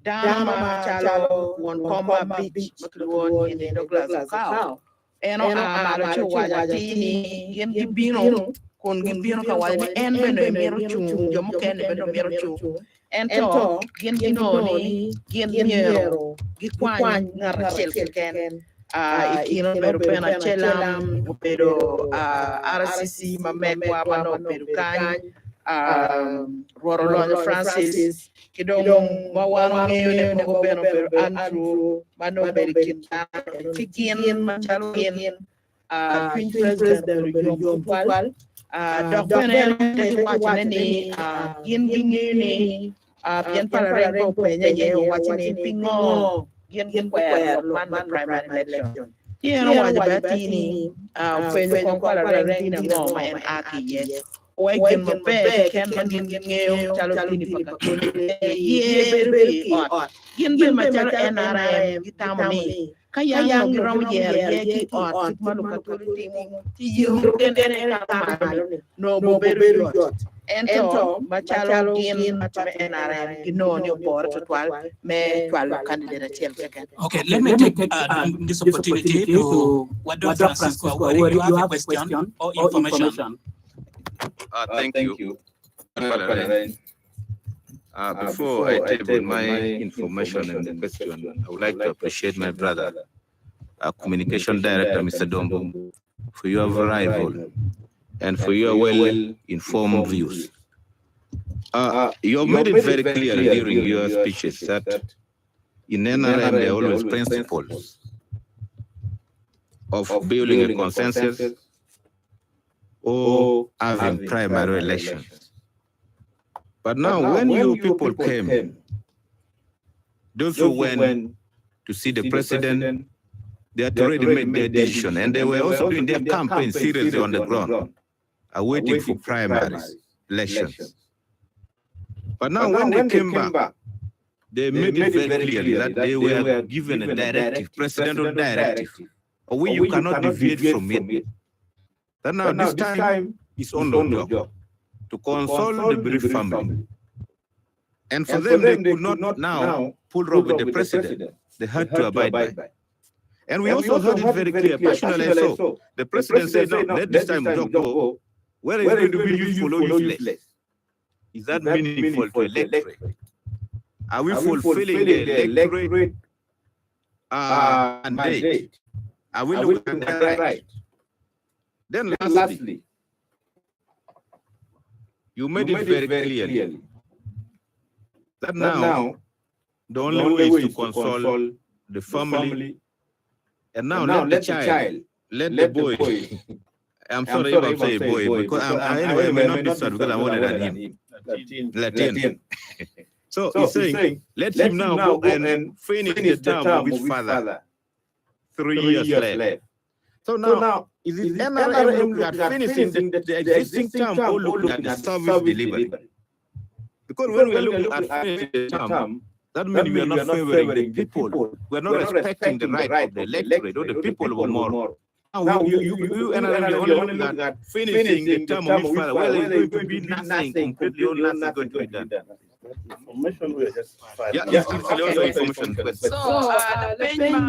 Dama Chalo won comma beach won in the Douglas cow. And Maracho Wajatini, Gibino, con Gibino Kawali, and Benemeru, Jomokan, Benemeru, and to Gino, Gino, Gikwan, Narachel, Ikino Benachelam, Pero, RCC, Mamekwa, Perucan, Rolando Francis. Kidong mawano ngayon ng gobyerno pero Andrew Manoberikin Fikin Machalin Queen President Region Pupal Dokwenel Wachini Gini Pian Palareng Penye Wachini Pingo Gin Kwer Man Primary Election Tiyan Wajabatini Penye Palareng Ngoma and Aki yes Wakin mabe ken mangin ngeo chalo tini pakakuni ye berki ot yin bin machalo NRM gitamoni kayang girom ye ki ot malu katuli ti yung ken NRM no bo berki ot ento machalo gin machalo NRM gino ni bor twal me twal candidate second. Okay, let me take this opportunity to what Dr. Francisco, whether you have a question or information. Thank you. Before I table my information and the question, I would like to appreciate my brother, our communication director, Mr. Dombo, for your arrival and for your well-informed views. You have made it very clear during your speeches that in NRM there are always principles of building a consensus or having primary elections. But now, when you people came, those who went to see the president, they had already made their decision, and they were also doing their campaign seriously on the ground, awaiting for primary elections. But now, when they came back, they made it very clearly that they were given a directive, presidential directive, or you cannot deviate from it. That now this time is on the job to console the bereaved family. And for them, they could not now pull up with the president. They had to abide by. And we also heard it very clear, passionately so. The president said, no, let this time job go. Where is it going to be useful or useless? Is that meaningful to electorate? Are we fulfilling the electorate mandate? Are we looking at that right? Then lastly, you made it very clearly that now the only way is to console the family, and now let the child, let the boy. I'm sorry if I say boy, because anyway, we're not this one because I'm older than him. Latin. So he's saying, let him now go and finish the term of his father. 3 years left. So now, is it NRM looking at finishing the existing term or looking at the service delivery? Because when we are looking at finishing the term, that means we are not favoring the people. We are not respecting the right of the electorate or the people of Omoro. Now, you NRM, you only looking at finishing the term of his father. Well, it's going to be nothing, completely or nothing going to be done. Information we just filed. Yeah, also information. So, Benjamin,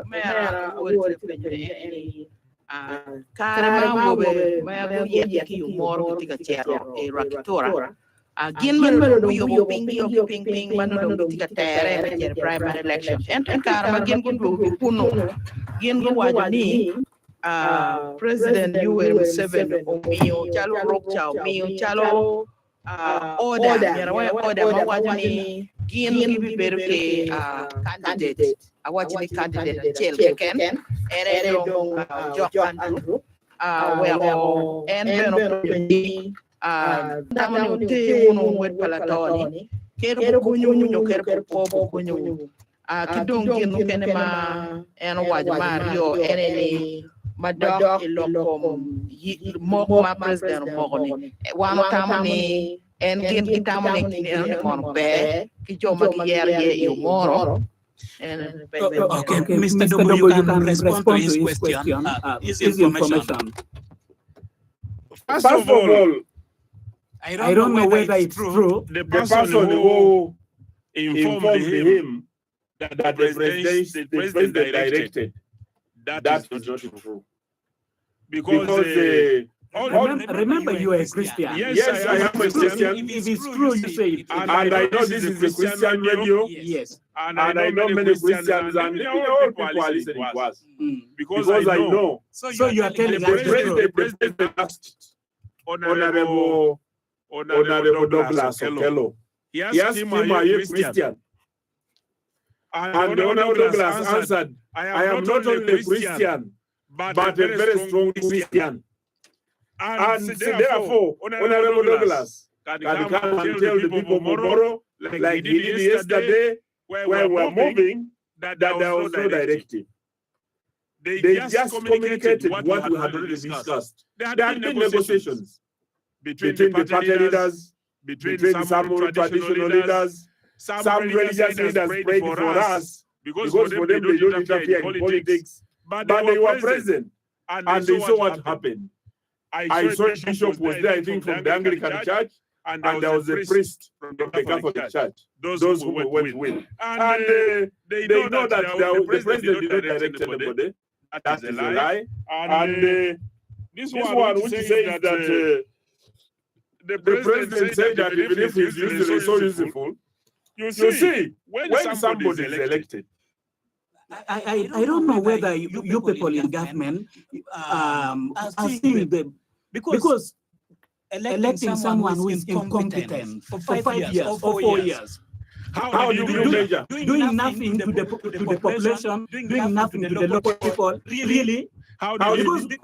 Mayor, Karama, Mayor, Yaki, Omoro, Tika, Rakitora. Gin mano do yo ping mano do tika tere na primary election. Enten karma gin do kuno. Gin go wajani President Yoweri Museveni omiyo chalo rok cha omiyo chalo order order ma wajani gin gibi beruke candidate awachini candidate chel ken ere dong Jock Andrew wego en beno ni tamani te wono wet palatoni kero kunyu kero popo kunyu kidong gin kene ma en wajmar yo eneni madok ilokom ma president mogoni wano tamani en gin kitamani en mon be ki joma ki ye Omoro. Okay, Mr. Dogo, you can respond to his question. His information. First of all, I don't know whether it's true. The person who informed him that the president directed, that is not true. Because remember you are a Christian. Yes, I am a Christian. If it's true, you say it. And I know this is a Christian radio. Yes. And I know many Christians and all people are listening to us. Because I know. So you are telling us the president asked Honorable Douglas Okello. He asked him, are you a Christian? And Honorable Douglas answered, I am not only a Christian, but a very strong Christian. And therefore, Honorable Douglas can come and tell the people of Omoro, like he did yesterday, where we were moving, that there was no directive. They just communicated what we had already discussed. There had been negotiations between the party leaders, between some traditional leaders, some religious leaders prayed for us, because for them they don't interfere in politics. But they were present, and they saw what happened. I saw a bishop was there, I think, from the Anglican Church, and there was a priest from the Catholic Church. Those who went with. And they know that the president did not direct anybody. That is a lie. And this one which says that the president said that even if he's usually so useful, you see, when somebody is elected, I don't know whether you people in government are seeing the because electing someone who is incompetent for 5 years or 4 years. How do you measure? Doing nothing to the population, doing nothing to the local people. Really?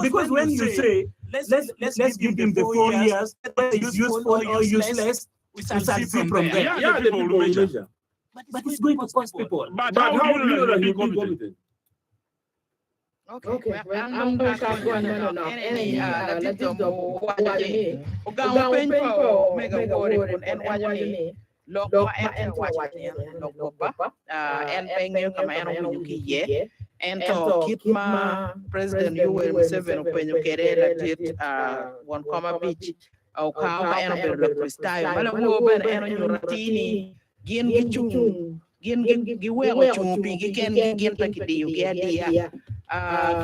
Because when you say let's give him the 4 years, whether it's useful or useless, we shall see from there. Yeah, the people will measure. But it's going to cost people. But how do you know that he's competent? Okay. I'm going to go on any and to keep my President Yoweri Museveni when you get it one comma beach au kawa and the freestyle mala woban and you ratini gin giwe chumpi gin takidi you get dia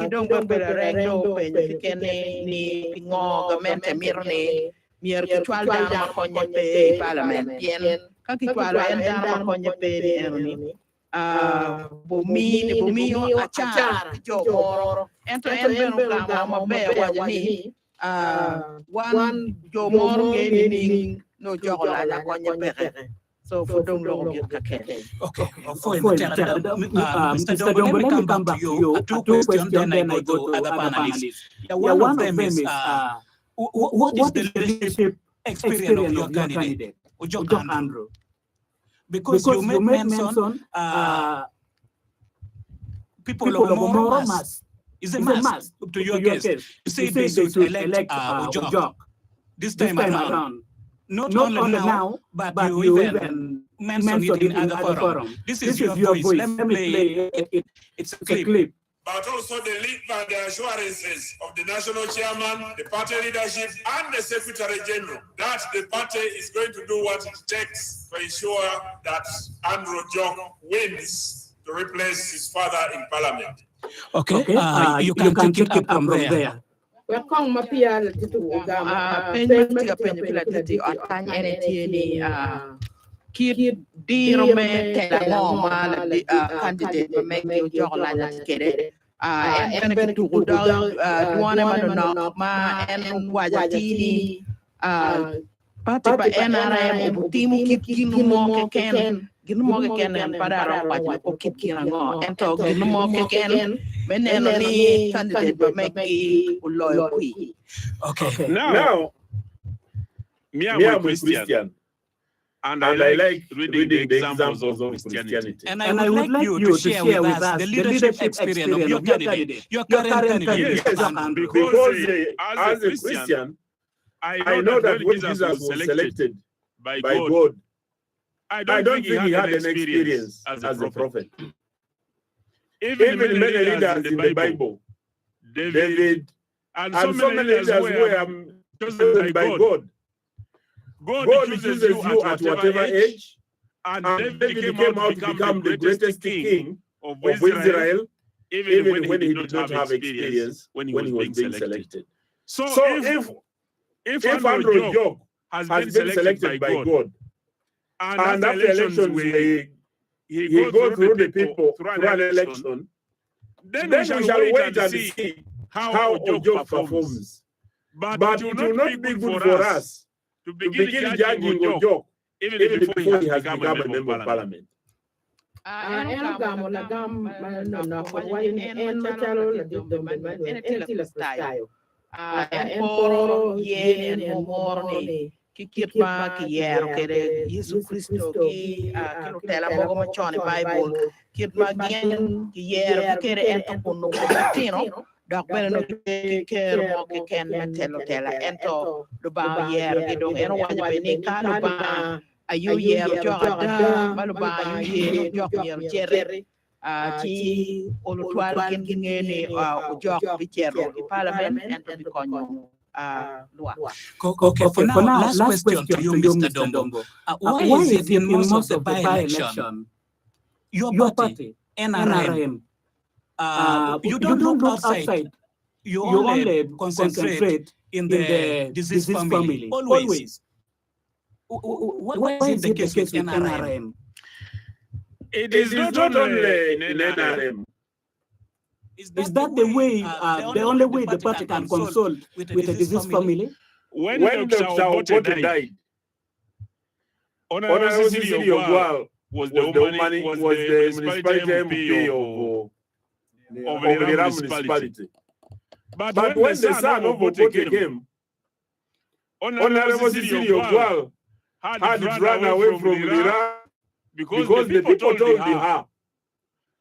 kidong bela rendo pen ken ni pingo gamente mirne mier kitwal dama konye pe parliament yen kakitwal en dama konye pe ni bumi yo achar jo moro ento en beno kama be wajani one jo moro ngeni no jogola la konye pe so for don't long get kake. Okay. Mr. Dogo, let me come back to you. Two questions, then I go to other panelists. One of them is, what is the leadership experience of your candidate, Jock Andrew? Because you mention people of Omoro must. Is a must to your case. You say they should elect Jock this time around. Not only now, but you even mentioned it in other forum. This is your voice. Let me play it. It's a clip. But also the lead and the assurances of the national chairman, the party leadership, and the secretary general that the party is going to do what it takes to ensure that Andrew Jock wins to replace his father in parliament. Okay, you can take it up from there. Welcome mapia titu penmati penpila titi atanya ene kid dirome telangoma candidate make you jogla na tikere en ben tu duane mano ma en wajatini pati pa NRM obutimu kinu mo ken ginu mo ken en padaro wajna ko kina ngo ento ginu mo ken meneno ni candidate ba make uloyo kui. Okay. Now me I'm a Christian. And I like reading the examples of Christianity. And I would like you to share with us the leadership experience of your candidate, your current candidate. Yes, because as a Christian, I know that when Jesus was selected by God, I don't think he had an experience as a prophet. Even many leaders in the Bible, David, and so many leaders were chosen by God. God chooses you at whatever age, and David came out to become the greatest king of Israel, even when he did not have experience when he was being selected. So if Andrew Jog has been selected by God, and after elections he goes through the people through an election, then we shall wait and see how Jog performs. But it will not be good for us to begin judging Ojok even before he has become a member of parliament. Kikirma ki yero kere Yesu Kristo ki kilo tela mogo machoni Bible kirma gen ki yero kere ento kunu kubatino dok bere no kere mo ke ken metelo tela ento do ba yero ki dong eno wanya beni ka do ba ayu yero joga malu ba ayu yero jok yero chere ti olu twal ken ngene jok bi chere di parliament ento bi konyo Lwak. Okay, for now, last question to you, Mr. Dombo. Why is it in most of the by-election, your party, NRM, you don't look outside, you only concentrate in the disease family, always. Why is it the case with NRM? It is not only in NRM. Is that the way, the only way the party can consult with the disease family? When Dr. Obote died, Honorable City Ogwal was the municipality MP of the municipality. But when the son of Obote came, Honorable City Ogwal had run away from Lira because the people told her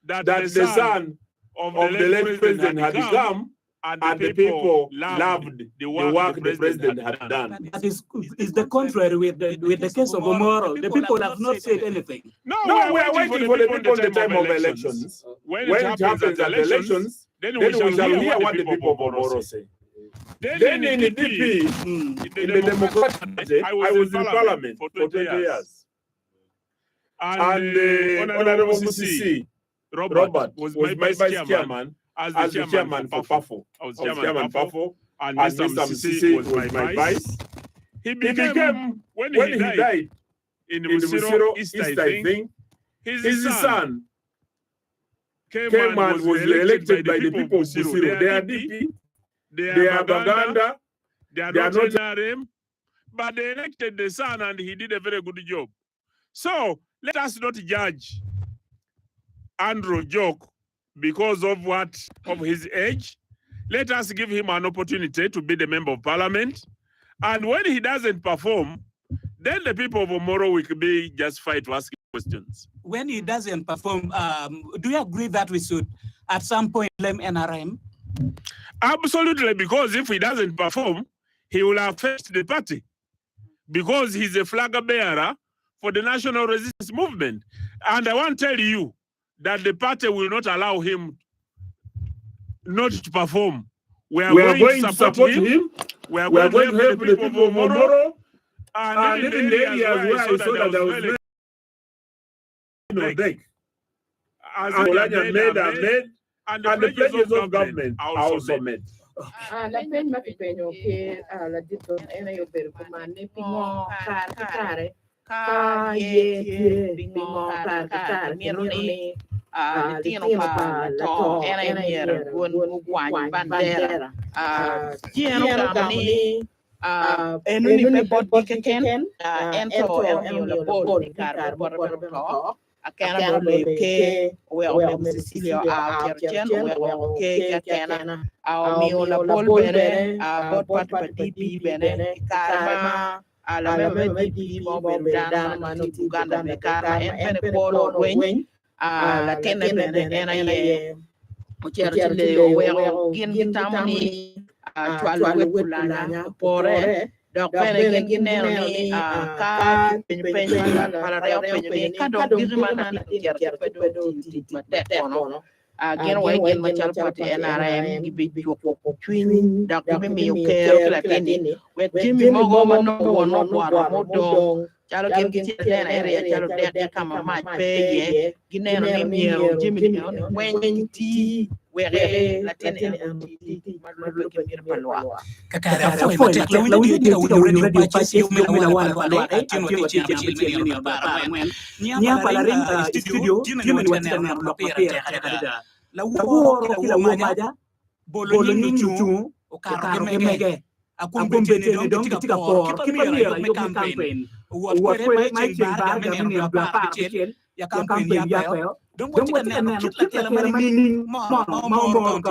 that the son of the late president had come, and the people loved the work the president had done. That is the contrary with the case of Omoro. The people have not said anything. No, we are waiting for the people at the time of elections. When it happens at the elections, then we shall hear what the people of Omoro say. Then in the DP, in the Democratic Party, I was in Parliament for 20 years. And Honorable CC Robert was my vice chairman as the chairman for PAFO. I was chairman PAFO, and Mr. Msisi was my vice. He became, when he died in the Musiro East, I think, his son came and was elected by the people of Musiro. They are DP, they are Baganda, they are not NRM, but they elected the son and he did a very good job. So let us not judge Andrew Jok because of his age. Let us give him an opportunity to be the member of parliament. And when he doesn't perform, then the people of Omoro will be justified to ask questions. When he doesn't perform, do you agree that we should at some point blame NRM? Absolutely, because if he doesn't perform, he will affect the party. Because he's a flag bearer for the national resistance movement. And I want to tell you that the party will not allow him not to perform. We are going to support him. We are going to help the people of Omoro. And in the areas where I saw that there was no deck. As Olanya made, and the pledges of government are also met. La pen ma penyo che la dito ena yo per comane pingo care ka ye pingo care miro ni tino pa la to ena yer gon gwany bandera tieno gamni enu ni pe bot ken ento eno la bol ni kar bo por to akena bo le ke we o me Cecilia a chen we o ke akena a mi o la bol bene a bot pat DP bene karma a la me DP mo berdana mano Uganda be karma en bene polo wen a la kene bene ena ye o le we o gin gitamani a twalo wetulanya pore dok bene gineno ni ka penyo para reo penyo ni ka dok girma na tier pedo ti matekono gen way gen machal pati NRM gibi joko twin dok be mi ukero kila tini wet jimi mogo mano wono bwaro modong chalo gen tena area chalo dek kama mach peye gineno ni miero jimi ni wen ti were latini madlo ke mir palwa kakara foi matek la windi diga windi radio pachi yo mena wala wala tino ti chama ni para men nia pala ring studio tino ni wata na blok papera kada la woro kila maja bolo ni chu o karo ke mege akon bete ni don tiga por ki pa mi yo campaign wat ko mai chen bar ga ni bla pa bichel ya campaign ya peo don mo tiga na kitla tela mani mo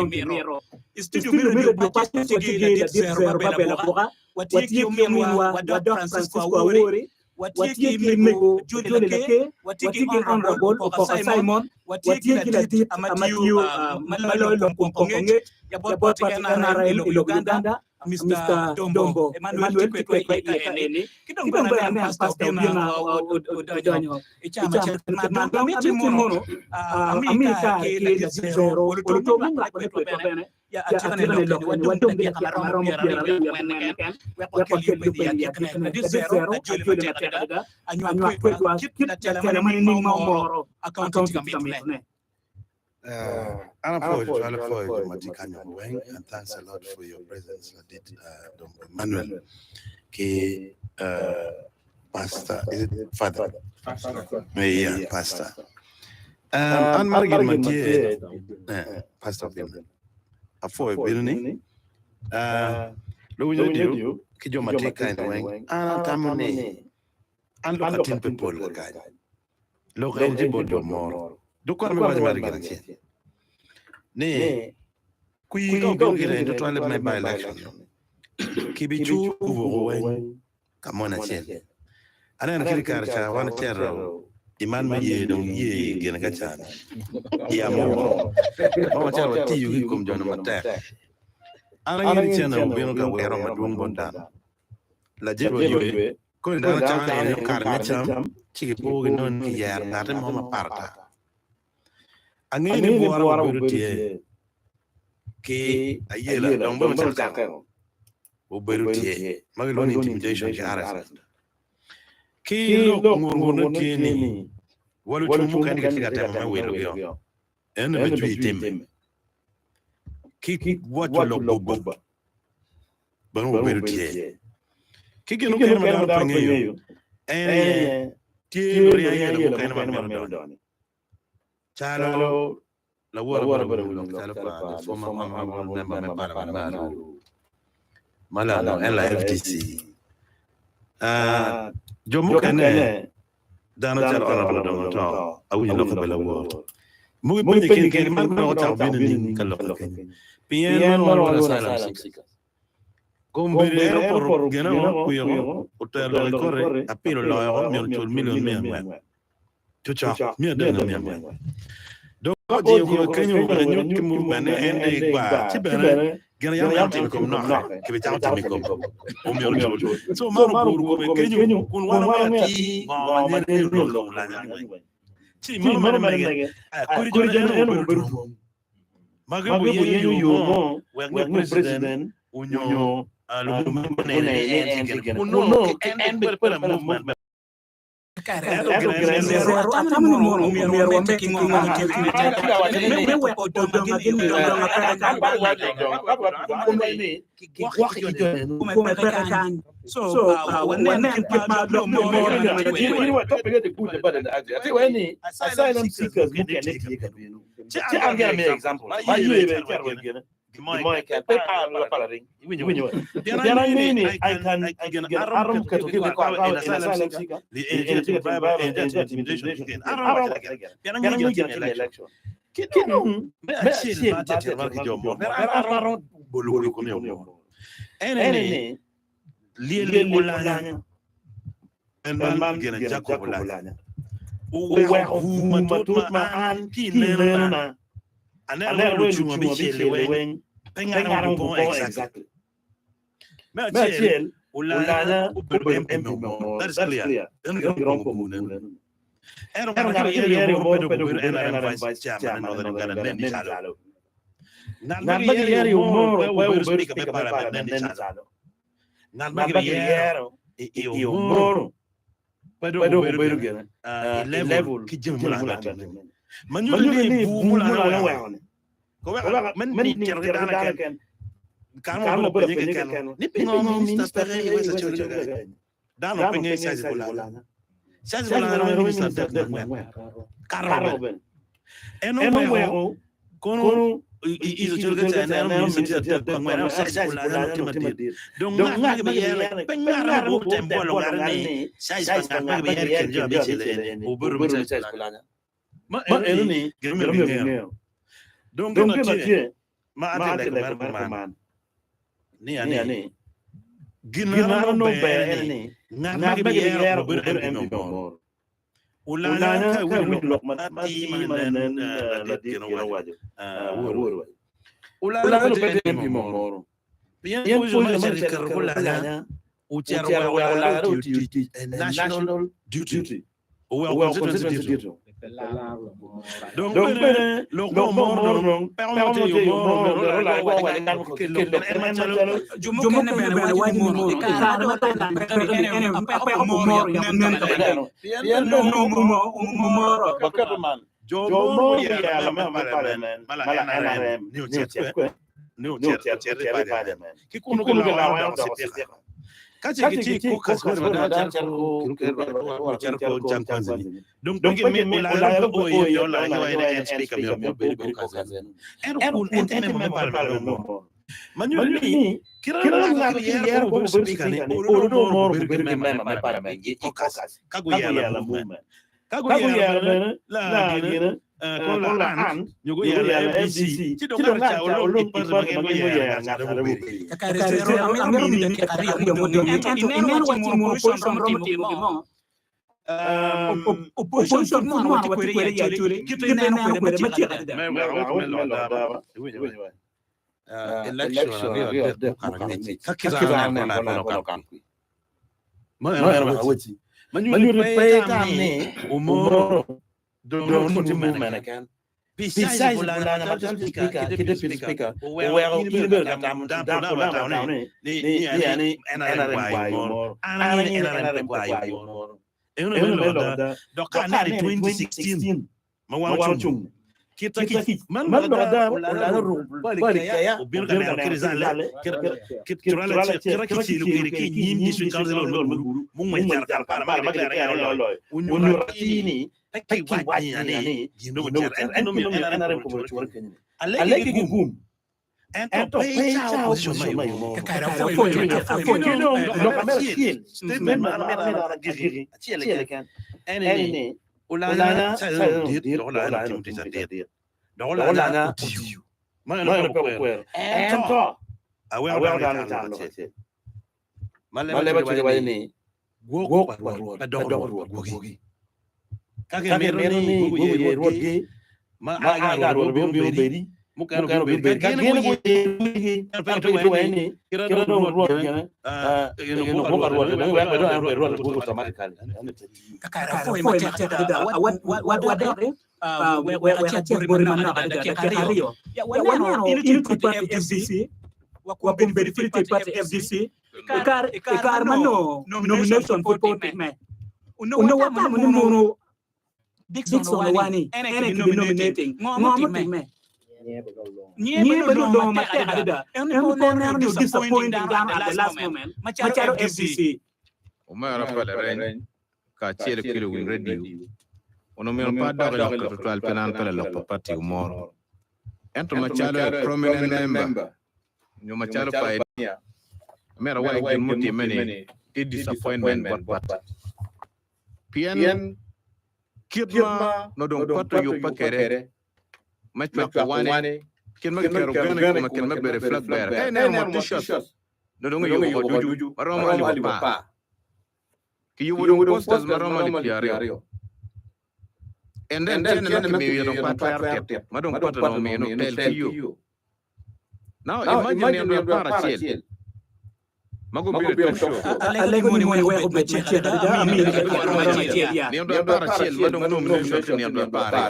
miro studio miro dio pachi chege la zero babela boga wati yo menwa wado Francisco Awori wati ki mego jole leke wati ki honorable Poka Simon wati ki latit amatiyu malolo lomponge ya bot na NRM Uganda Mr. Dombo Emmanuel Kikwete ene kidong bana na pastor bina odonyo ichama chama miti mono amika ke la zero oluto munga kweto bene ya atene lo wadom de kamaro mo piara men ken ya ko ke be ya kene de zero ajole matera anyo kweto kit na tele mani ning Omoro account commitment Ana for Matikanya Weng, and thanks a lot for your presence. I did Manuel K Pastor, is it Father? Yeah, Pastor. And Margaret Mathieu, Pastor Bin. A for Billy. Louis, Kijo Matika and Weng, and Tamone, and look at people, guy. Look at the body more. Do come with Margaret. Ne kui go get into toilet my by election. Kibichu uvo kamona chen. Ana kirikar one terro. Iman me ye don't ye gena kachan. Ya mo. Mama charo ti yu kum jona mata. Ana yiri chena ubino ka wero madung bondan. La jebo yue. Ko ndana chana ene kar mecham. Chiki po non ki yar ngate mama parta. Angini buara uberutie ke ayela dong ba macam kakao uberutie magalo ni intimidation jara ke lo ngono ke ni walu chumu kan ke kata ma welo yo en be tuitem ke wato lo bobo ban uberutie ke geno kan ma da pengeyo tie lo ya yelo kan ma don Chalo, la wara Chalo, the former member Malano, and la FTC. Jomukane, Dana Chalo, I will look at the world. Moving can man not have been in Calocan. Piano silence. Gombere por Geno, Hotel Corre, a pillow lawyer, million. Chucha, me done. Don't go to Kenya and you can move and a bar. Tibere, Ganya Timicum, not Kivita Timicum. So, Maru, can you one tea? See, Mamma, I could Magabu, you know, when President, Unyo, and movement. asylum seekers example. I can arum ka to give ko in asylum seeker the Bible and intimidation election kinu me achil ba te marki jomo aron bolu ko ne ene liele olanya en man gena jakob olanya o we matut ma an kinena anela lo chuma bi chele wen pengaron bon exactly Machel ulana MP that's clear then gron ko munen ero ngara yeri mo pedo NRM vice chairman no Uganda nendi chalo nalma yeri mo we speak para nendi chalo nalma yeri e Omoro pedo gena level ki jemula manyuli bu mula wa ko men ni tergana ken Carmo por peña ni pingo minister pere y esa cholo dano peña esa bolana no minister de Carmo ben eno mo kono iso cholo que na no minister de Carmo esa bolana no te donc na be yele peña bo tempo lo garni sai panga be yele que yo be chele o buru esa bolana ma eno ni grame donc ma ate le man ni ani ginara no be ni na be yer bo ber MP Omoro ulana ka wi lok mati manen la di no wajo wor ulana no be MP Omoro bien pojo ma ser ka ulana u cher wa duty national duty o constitution duty donc le Omoro permettre Omoro la wa ngan ko ke jumo ken be wa Omoro ka na ta Omoro ya Omoro bakatu man Omoro ya la mala NRM new chair parliament ki kunu la wa on se kache ko kasmer bada charko donc me la o yo la en speaker me be ko kazen en entende me parlo manuli kira la yer ko speaker ni o do Omoro be me para me ko kas kaguya la movement kaguya la dina ko la an yugo ya la FDC ti do nga cha o lo pas ma ngego ya nga da bo ka resero amero mi de ka rio mo de ineno wa mo position mo opposition mo wa ko re ya chule kito ineno ko re ma ti election rio de kakizana na kan ma era wati manyu pe tamne Omoro don't movement again. Besides Lwak speaker, where you build down NRM 2016 mawachung kita man da bari kaya ubir kana kirizale kira kichilu kiri nyimbi su kanzelo mu jar para ma lo unurati kai wani ani gino NRM ko chwar kenya alegi gum and to pay position mai cara foi no kamera kiel statement ma giri chiele kan ene ulana ulana timti Lawala utiu mana ko ento awe dan ta male ba ci way ni go ba do gogi kage mero ni go rodi ma aga ro be beri mu ka ro be beri kage ni go to way ni kira do rodi no go ka rodi ba do rodi go automatically kakara foi ma cha what where acha bori mana ada kario ya wana ini party FDC wa benefit party FDC ikar mano nomination for party me Uno wata muno Dixon wani ene ki nominating ngomo time nye belo do mate ada en ko no disappointing down at the last moment macharo FCC Omoro pala ren ka chiel kilo win radio ono mi pa dog lo ko total penan pala lo party Omoro ento machalo prominent member nyo machalo pa mera wa gen muti mene disappointment what pien kirma no don pato yo pakere machwa ko wane ken makero gane ko ken mabere flag bear kay ne mo t-shirt no don yo ko juju marom ali pa ki you would posters marom ali piario and then me you don't patriarchy madon pato no me no tell you now imagine you para chiel mago bire talk show alego ni we ko meche da mi ni ndo para chiel madon no nomination ni ndo para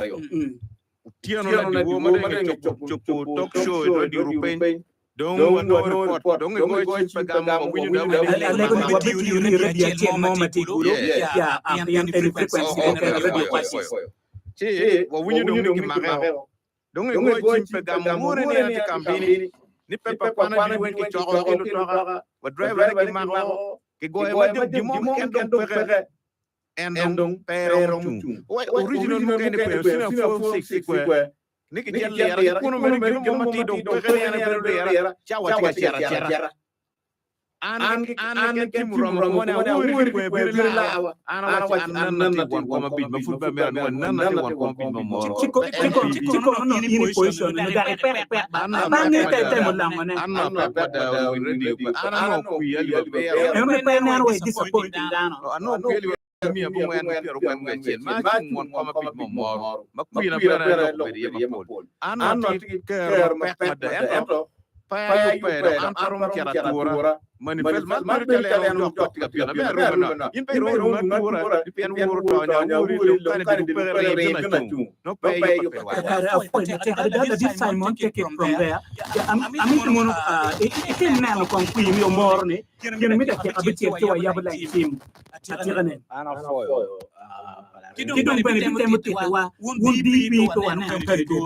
tiano na diwo madenge choko talk show radio rupen don't no report don't go pagam winyu da alego ni wabiti ni radio chiel mo matigulo ya ambient frequency radio che wa winyu do ni mageo don't go pagam ngore ni campaign ni pepa pana di wen ki choko ki lu toka wa driver ki mago ki go e wadi di mo ken do pere endong perong tu original mo ken pe sina 46 kwe ni ki jelle yara ko no men ki mo mati do pere yana pere yara chawa chera an ki mu rom wona wuri kwe bire la ana wa nan na ti ko ma bi ma fulba me no nan na ti won ko bi mo moro chiko no ni position da e pe ana ni te mo la ngone ana pa da radio ana no ku yali be e me pe na we disappointing dano ano ku yali mi abu mo yan pero ko ngan chen ma ki won ko ma bi mo moro ma ku na pera lo be ma pol ana ti ker pe da ento pa yu pe an parom kera tura manifest mal tele no ko ti pia na be rumana in pe rumana tura di pian woro to nya wuri lo kan di pere na tu no pe yu pe wa this time on take it from there ami mono ikin na no kon kui mi Omoro ni ken mi da ke abiti to ya bala team atirane ana foyo kidon bene bitem to wa won bi to wa na kan to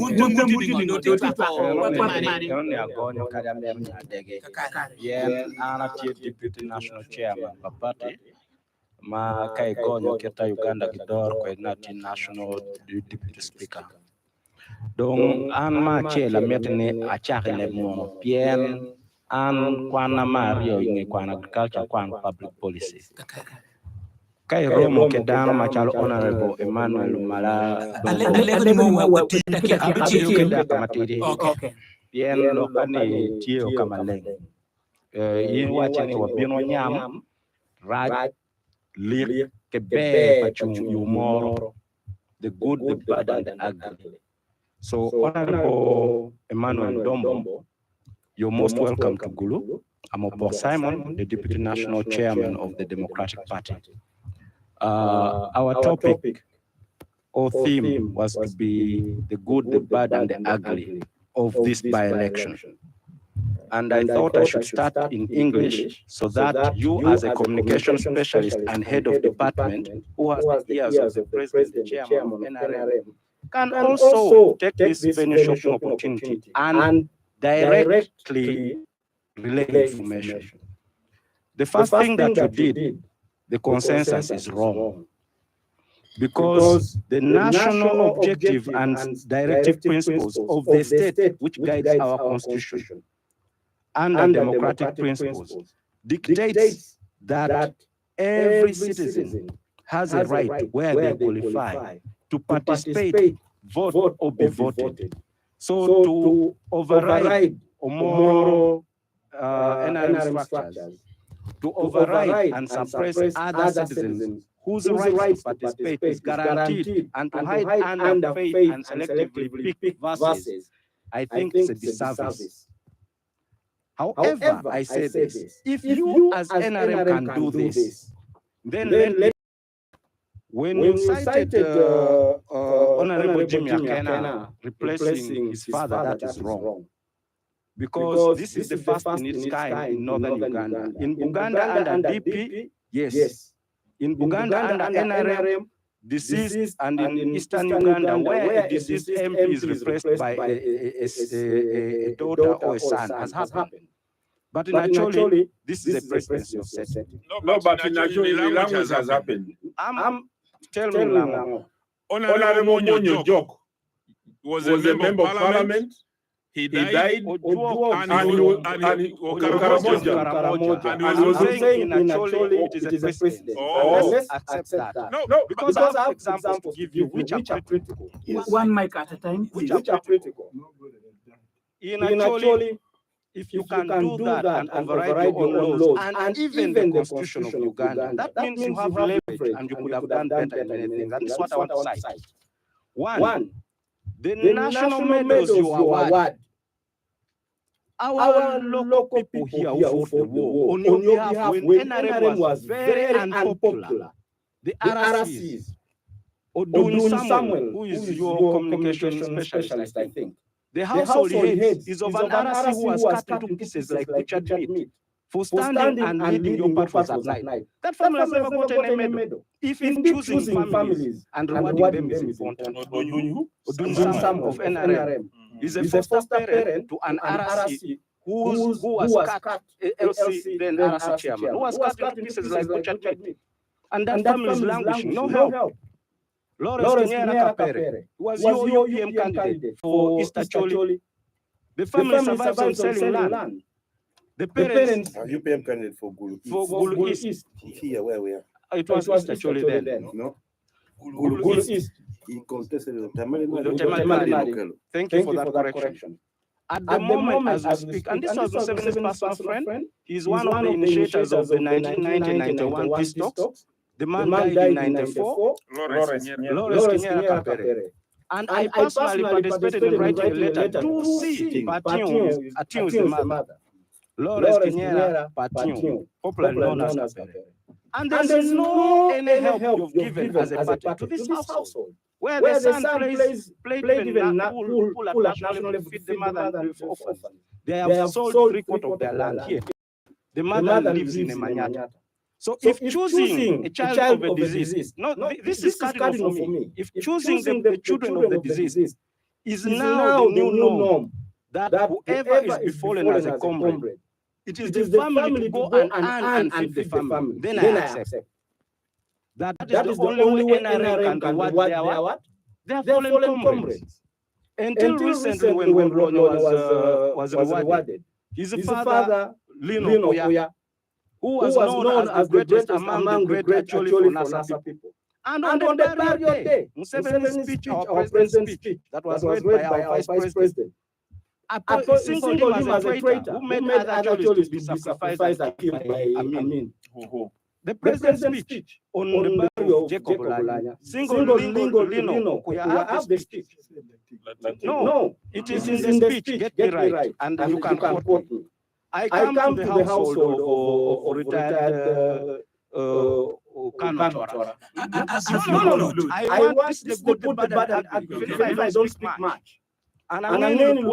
won muti ni no to on ya gonyo kada mem na dege yen ana chief deputy national chairman of party ma kai gonyo keta Uganda gidor ko nati national deputy speaker donc an ma chela metne a chakle mo pien an kwana mario ni kwana agriculture kwana public policy kai romo ke dan machalo honorable Emmanuel Mala ale mo wati ke abiti ke da kamatiri okay bien lo kane tio kamaleng yin wache ni wabino nyam raj lir ke be pachung Omoro the good the bad and the ugly so honorable Emmanuel Dombo you're most welcome to Gulu. I'm Paul Simon, the deputy national chairman of the Democratic Party. Our topic or theme was to be the good, the bad, and the ugly of this by-election. And I thought I should start in English so that you, as a communication specialist and head of department, who has the ears of the president, the chairman of NRM, can also take this very shocking opportunity and directly relay information. The first thing that you did, the consensus is wrong. Because the national objective and directive principles of the state, which guides our constitution, and the democratic principles, dictates that every citizen has a right where they qualify to participate, vote, or be voted. So to override Omoro NRM structures, to override and suppress other citizens whose right to participate is guaranteed, and to hide under faith and selectively pick verses, I think it's a disservice. However, I say this, if you as NRM can do this, then when you cited Honorable Jimmy Akena replacing his father, that is wrong. Because this is the first in its kind in northern Uganda. In Uganda under DP, yes. In Uganda under NRM, disease, and in Eastern Uganda, where a deceased MP is replaced by a daughter or a son, has happened. But in Acholi, this is a presidential setting. No, but in Acholi, the language has happened. Tell me now. Honorable Monyo Jok was a member of parliament. He died, and he was saying in Acholi it is a president. Let's accept that. No, because I have examples to give you which are critical. One mic at a time. Which are critical. In Acholi, if you can do that and override your own laws and even the constitution of Uganda, that means you have leverage and you could have done better in many things. And this is what I want to cite. One, the national medals you award, our local people here who fought the war on your behalf when NRM was very unpopular, the RCs, Odun Samuel, who is your communication specialist, I think, the household head is of an RC who was cut into pieces like butchered meat for standing and leading your patrols at night. That family has never gotten a medal. If in choosing families and rewarding them is important, Odun Samuel of NRM is a foster parent to an RC who was cut, LC, then RC chairman, who was cut into pieces like butchered meat. And that family is languishing, no help. Lawrence Kapere was your UPM candidate for East Acholi. The family survives on selling land. The parents UPM candidate for Gulu East. Here, where we are. It was East Acholi then. No. Gulu East. He contested the Thank you for that correction. At the moment, as we speak, and this was the 7th personal friend, he's one of the initiators of the 1990-91 peace talks. The man died in 94, Lawrence Kapere. And I personally participated in writing a letter to see Patiu is the mother. Lawrence Kinyera Patiu, popularly known as Kapere. And there's no any help you've given as a party to this household, where the son played even pool at national level, feed the mother and live orphans. They have sold 3/4 of their land here. The mother lives in a Manyata. So if choosing a child of a disease, this is cardinal for me. If choosing the children of the disease is now the new norm, that whoever is befallen as a comrade, it is the family to go and earn and feed the family. Then I accept. That is the only way NRM can reward their fallen comrades. Until recently, when Ronyo was rewarded, his father, Lino Oya, who was known as the greatest among the great Acholi for Nasa people. And on the very day, Museveni's speech, our president's speech, that was read by our vice president, singled him as a traitor who made other Acholis to be sacrificed and killed by Amin. The president's speech on the burial of Jacob Olanya singled Lino Oya as the speech. No, it is in the speech. Get me right, and you can quote me. I come to the household of retired Kanotora. I want the good, the bad, and if I don't speak much. And I'm going to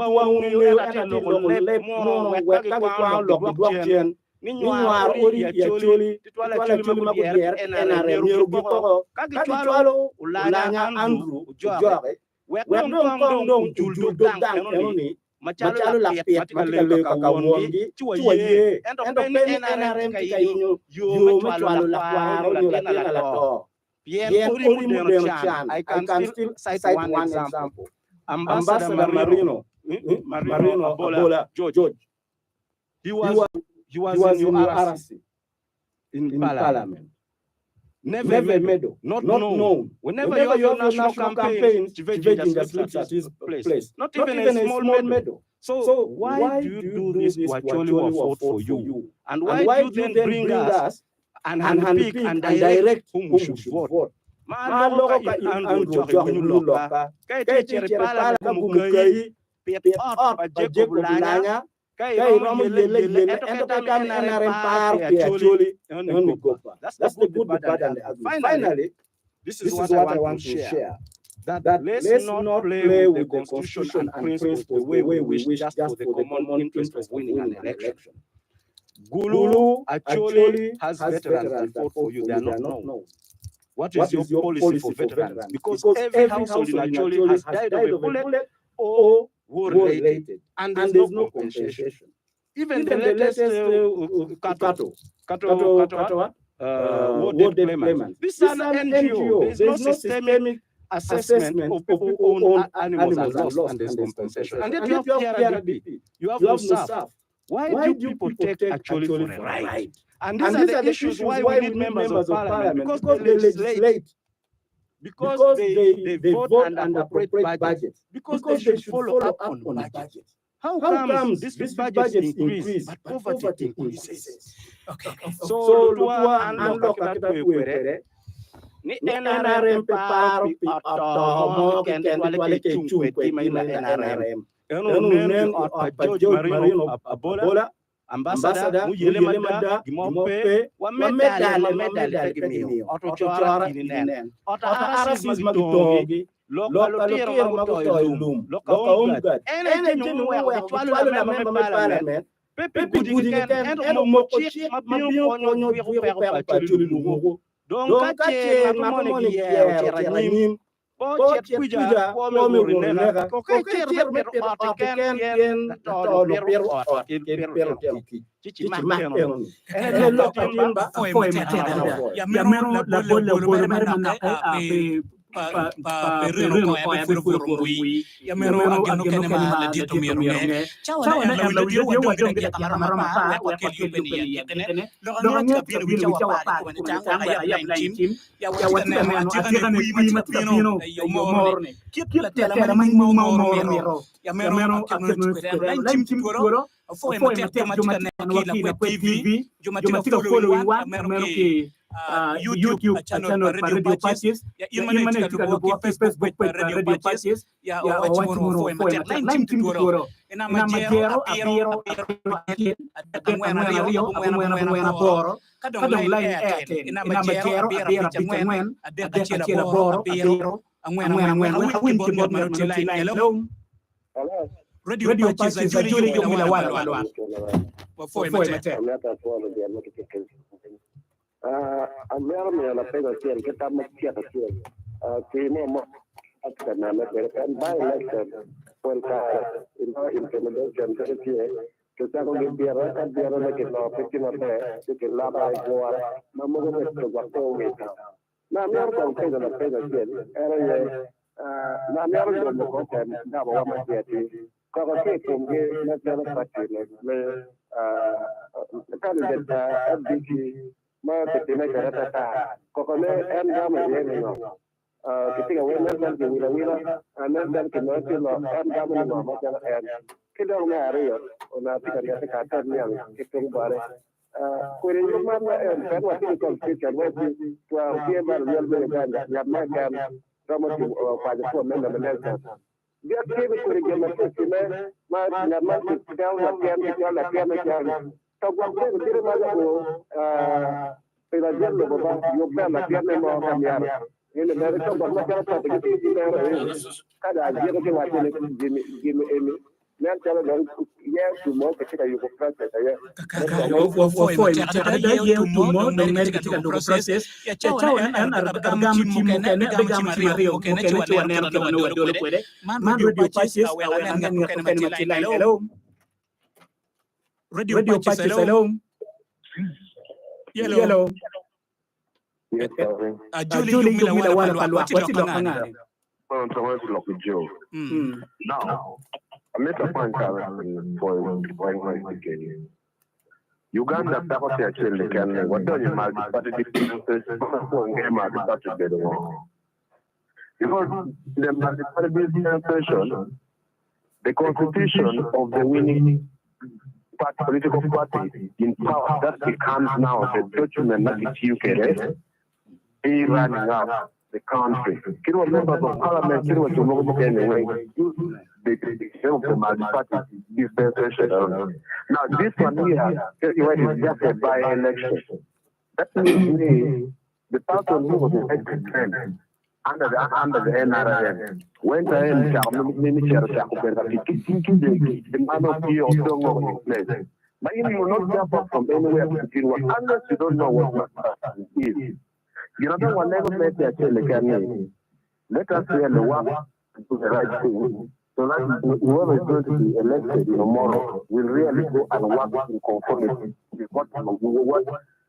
Macalo la piat macalo kakawongi tuaye endo pen NRM kayo yo macalo la kwaro la to bien uri mudeno chan I can still cite one example. Ambassador Marino Bola George, he was in RC in parliament. Never medal, not known. Whenever you have national campaign, Chivejin just sleeps at his place. Not even a small medal. So why do you do this to Acholi who fought for you? And why do you then bring us and pick and direct whom we should vote? Maloka Andrew Loka, Kay Kumukai, Jacob Lanya, Kay That's the good, bad, and the ugly. Finally, this is what I want to share. That let's not play with the constitution and principles the way we wish just for the common interest of winning an election. Gulu actually has veterans that fought for you. They are not known. What is your policy for veterans? Because every household in Acholi has died of a bullet or war-related, and there's no compensation. Even the latest war debt claimants. This is an NGO. There's no systemic assessment of people who own animals and lost, and there's compensation. And yet you have PRDP. You have no staff. Why do people take Acholi for a ride? And these are the issues why we need members of parliament, because they legislate, because they vote and appropriate budgets, because they should follow up on budget. How comes this budget increase, but poverty increases? Okay. So Lwak and Lwak ni NRM paro mo kende wale ke chung kwe tima NRM. Enu George Marino Abola ambassador muyele mada gimope wa medale gimio oto chora kininen oto arasis magitongi local tiro magoto ilum local umgat ene jenu we twalo na member parliament pepe gudi ken en mo ko chi mabio konyo wi ko pa chuli lungu donc kache mamoni nim po chet kuja po me nega ko kache met ken to pero chichi maken lo timba foi ya mero la bolle mana perino ko ya furfurui ya mero ageno kene ma la dito mero nge chawa na la video wa dong ya kamara ma wa ke yupeni ya kene lo nya ka bino chawa pa ko ne tanga ya tim ya wa na ma tira ne kui ma pino yo morne kit la tela ma moro ya mero ageno ko tim toro foi ma tema na Lakwed TV juma tika follow one mero ke YouTube channel radio patches ya imane tika go Facebook radio patches ya Omoro foi ma tim toro ena majero apiro ngwana boro kadong line ete ena majero apiro ngwen adeka chela boro apiro ngwana win kibot maro line hello radio patches Acholi yung Lawala foi mate Amero me la pega que está más quieta que no hasta nada pero en election fue el implementation que está con el tierra que no pequeño que la va a jugar no me gusta guapo na me con que la pega que era na me lo con que da va más quieta como que con que no te lo fácil le candidate FDP ma tiene que tratar como en gama no que tenga buena que mira andan que no que lo en gama no ma que no me haría una tica que cata que tengo bare cuando yo manda en pero así con que no es tu tiempo el Uganda ya me can como que para por menos ya que que me que ma la más que la pierna cuando quiere más pero ayer lo papá yo veo la pierna no va a cambiar en el mercado cuando la cara que cada día que va a tener que me han dado ya su modo que yo frase foi ya tu modo médico que do process ya chao an gam tim mario que ne chwa ne no puede man radio patches awen ngam que ne line hello radio patches hello Yellow. Acholi yung Lawala palwa. What's it lang? Now, I make a point for Uganda tako siya Acholi can what do you multi-party differences because the multi-party differentiation, the constitution of the winning political party in power that becomes now the document that is UK be running out the country. Kilo members of parliament, kilo to look anyway. The multi-party dispensation. Now this one here is just a by-election. That means the person who was elected under the NRM went ahead and minister the man of the place. But you will not jump up from anywhere to begin one unless you don't know what master is. You know, one never met the Acholi. Let us really work to do the right thing so that whoever is going to be elected in Omoro will really go and work in conformity with what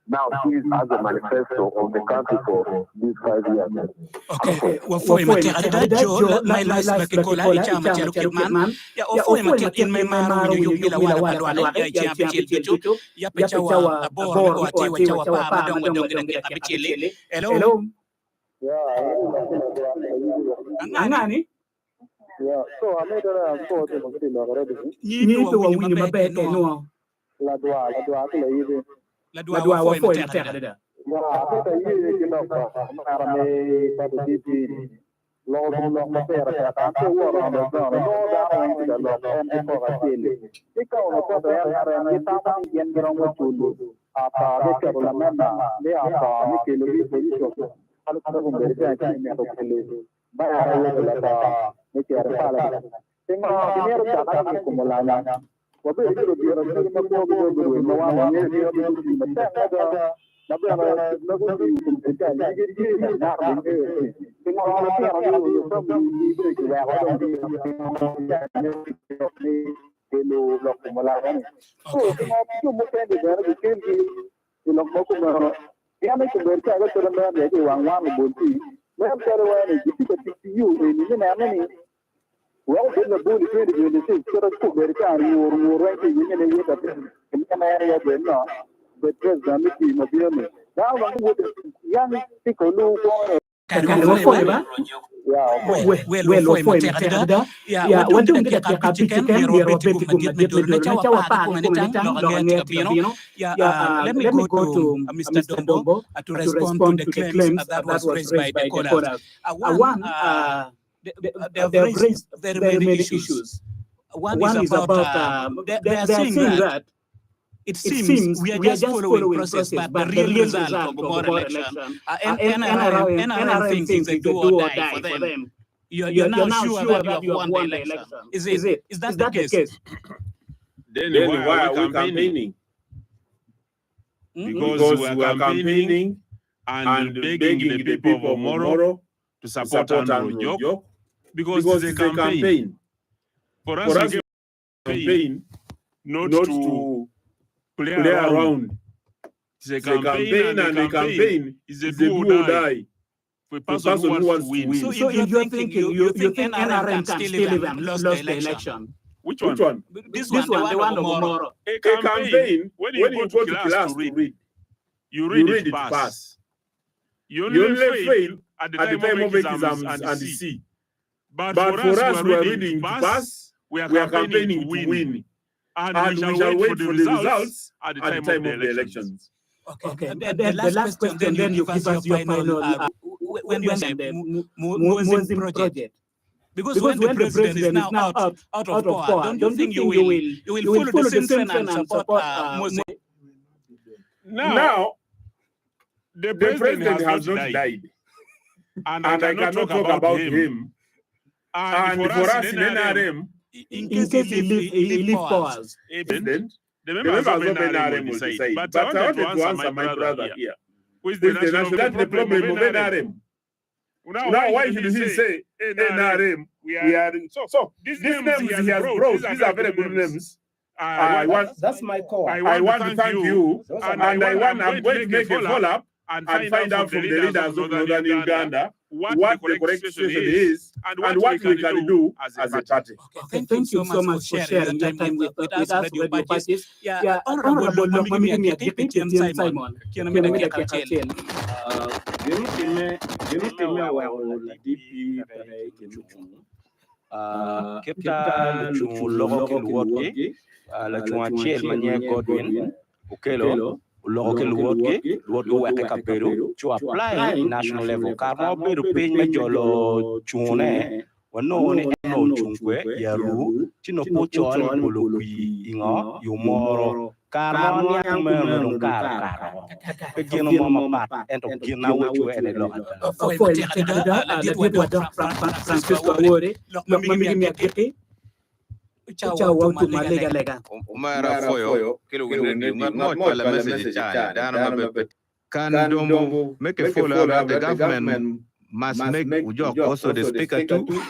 now is as a manifesto of the country for these 5 years. Okay, wafoi matera jo my last bakikola ichama cha lukman ya ofoi matera in my maro you bila wala ya champi chilito ya pechawa abor wa ti wa chawa pa madongo ngi abichili hello angani So I made a photo of the ni to wini mabete no la dua wa foi matera da well, then the bully 2026, so that's cool. Very kind. You're ranking in the way that area the president of the now, with young people who well foi matera ya wadu ngi ka pichiken ni robe tikum madul na chawa pa ko lo ngeti ya let me go to Mr. Dombo to respond to the claims that was raised by the callers. One they have raised very many issues. One is about they are saying that it seems we are just following process, but the real result of the Omoro election, NRM thinks they do or die for them. You're now sure that you have won the election. Is that the case? Then why are we campaigning? Because we are campaigning and begging the people of Omoro to support Andrew because it's a campaign. For us to campaign, not to play around. It's a campaign, and the campaign is a do or die for a person who wants to win. So if you're thinking, you think NRM can still even lost the election? Which one? This one, the one of Omoro. A campaign, when you go to class to read, you read it pass. You only fail at the time of exams and the C. But for us, we are reading to pass, we are campaigning to win. And we shall wait for the results at the time of the elections. Okay. The last question, then you give us your final when you say Muslim project. Because when the president is now out of power, don't you think you will follow the same trend and support Muslim? Now, the president has not died. And I cannot talk about him. And for us in NRM, in case he leave powers, the members of NRM will decide. But I wanted to answer my brother here. Who is the national problem of NRM? Now, why should he say NRM? We are so these names he has brought. These are very good names. That's my call. I want to thank you, and I'm going to make a follow-up and find out from the leaders of Northern Uganda what the correct situation is and what we can do as a party. Okay, thank you so much for sharing your time with us, radio parties. Yeah, Honorable Mamimi Simon. Kepta lu logo ke luwoke la chuanchiel manye Godwin ukelo logo ke luwoke weke kapero to apply national level karmo beru pin me jolo chune wono ne no chungwe yaru chino pochon bolokwi ingo yumoro karmo nyang me no kar pegino mama pat ento gina wuchu ele logo foi Francisco Awore mamimi akete Chawa tu malega. Umara foyo, kilo windy, not more the message, can Dombo make a follow that the government must make Ujok also the speaker too?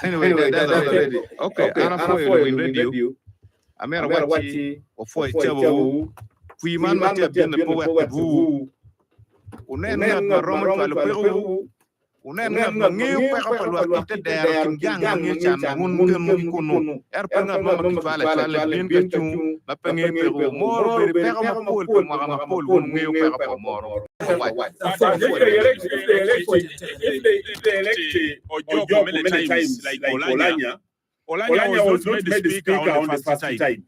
Anyway, that's already. Okay, I'm for you radio. I'm here watching or for a table. We man might have been the poet who Unen not Roman Peru. Unen not new Papa there, Kim Yang, Mungun, Erpanga Mama Valley, Lincoln, Lapang Peru, more, Peramapol, Maramapol, new Peramapol. If they elect Ojoko many times like Olanya was not made the speaker on the first time.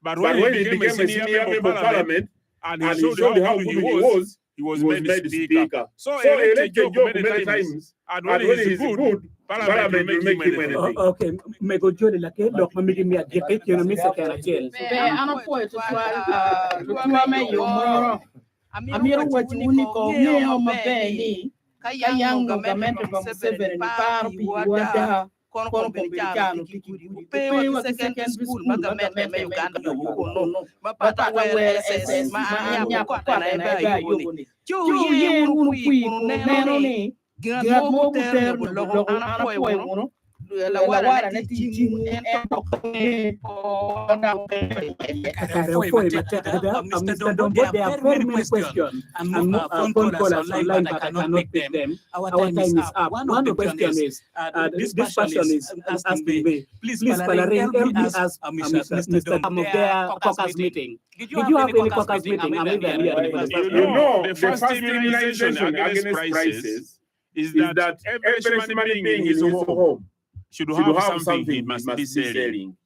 But when he became a senior member of parliament and he showed how good he was made the speaker. So he elected Ojoko many times, and when he's good, parliament will make him anything. Okay, me go jodi la ke dok ma mi mi adike ke no mi se kala jel. Be ana po to tuwa me yo Omoro. Amiro wati uniko nyo mabeni kayang government from 7 par biwada kono belikano pe wa second school government me Uganda yo kono mapata were SS ma anya ko kana ba yo ni ju ye unu kui neno ni gat mo ter lo ana po wono la wara na teaching and Mr. Dombo, there are very many questions. I'm phone callers online, but I cannot make them. Our time is up. One question is, this person is asking me, please, Palarin, help me ask Mr. Dom of their caucus meeting. Did you have any caucus meeting? The first immunization against prices is that every human being is home. Should have something he must be selling.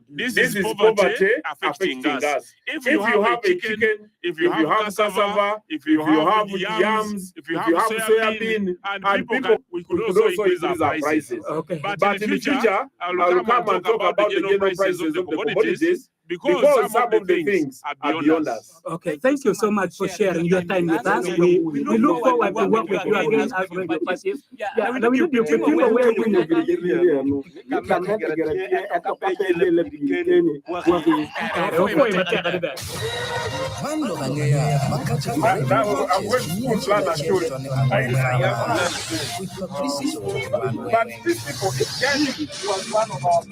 This is poverty affecting us. If you have a chicken, if you have cassava, if you have yams, if you have soybean, and people, we could also increase our prices. Okay. But in the future, I will come and talk about the general prices of the commodities because some of the things are beyond us. Okay, thank you so much for sharing your time with us. We look forward to work with you again as radio passive. But these people, it was one of our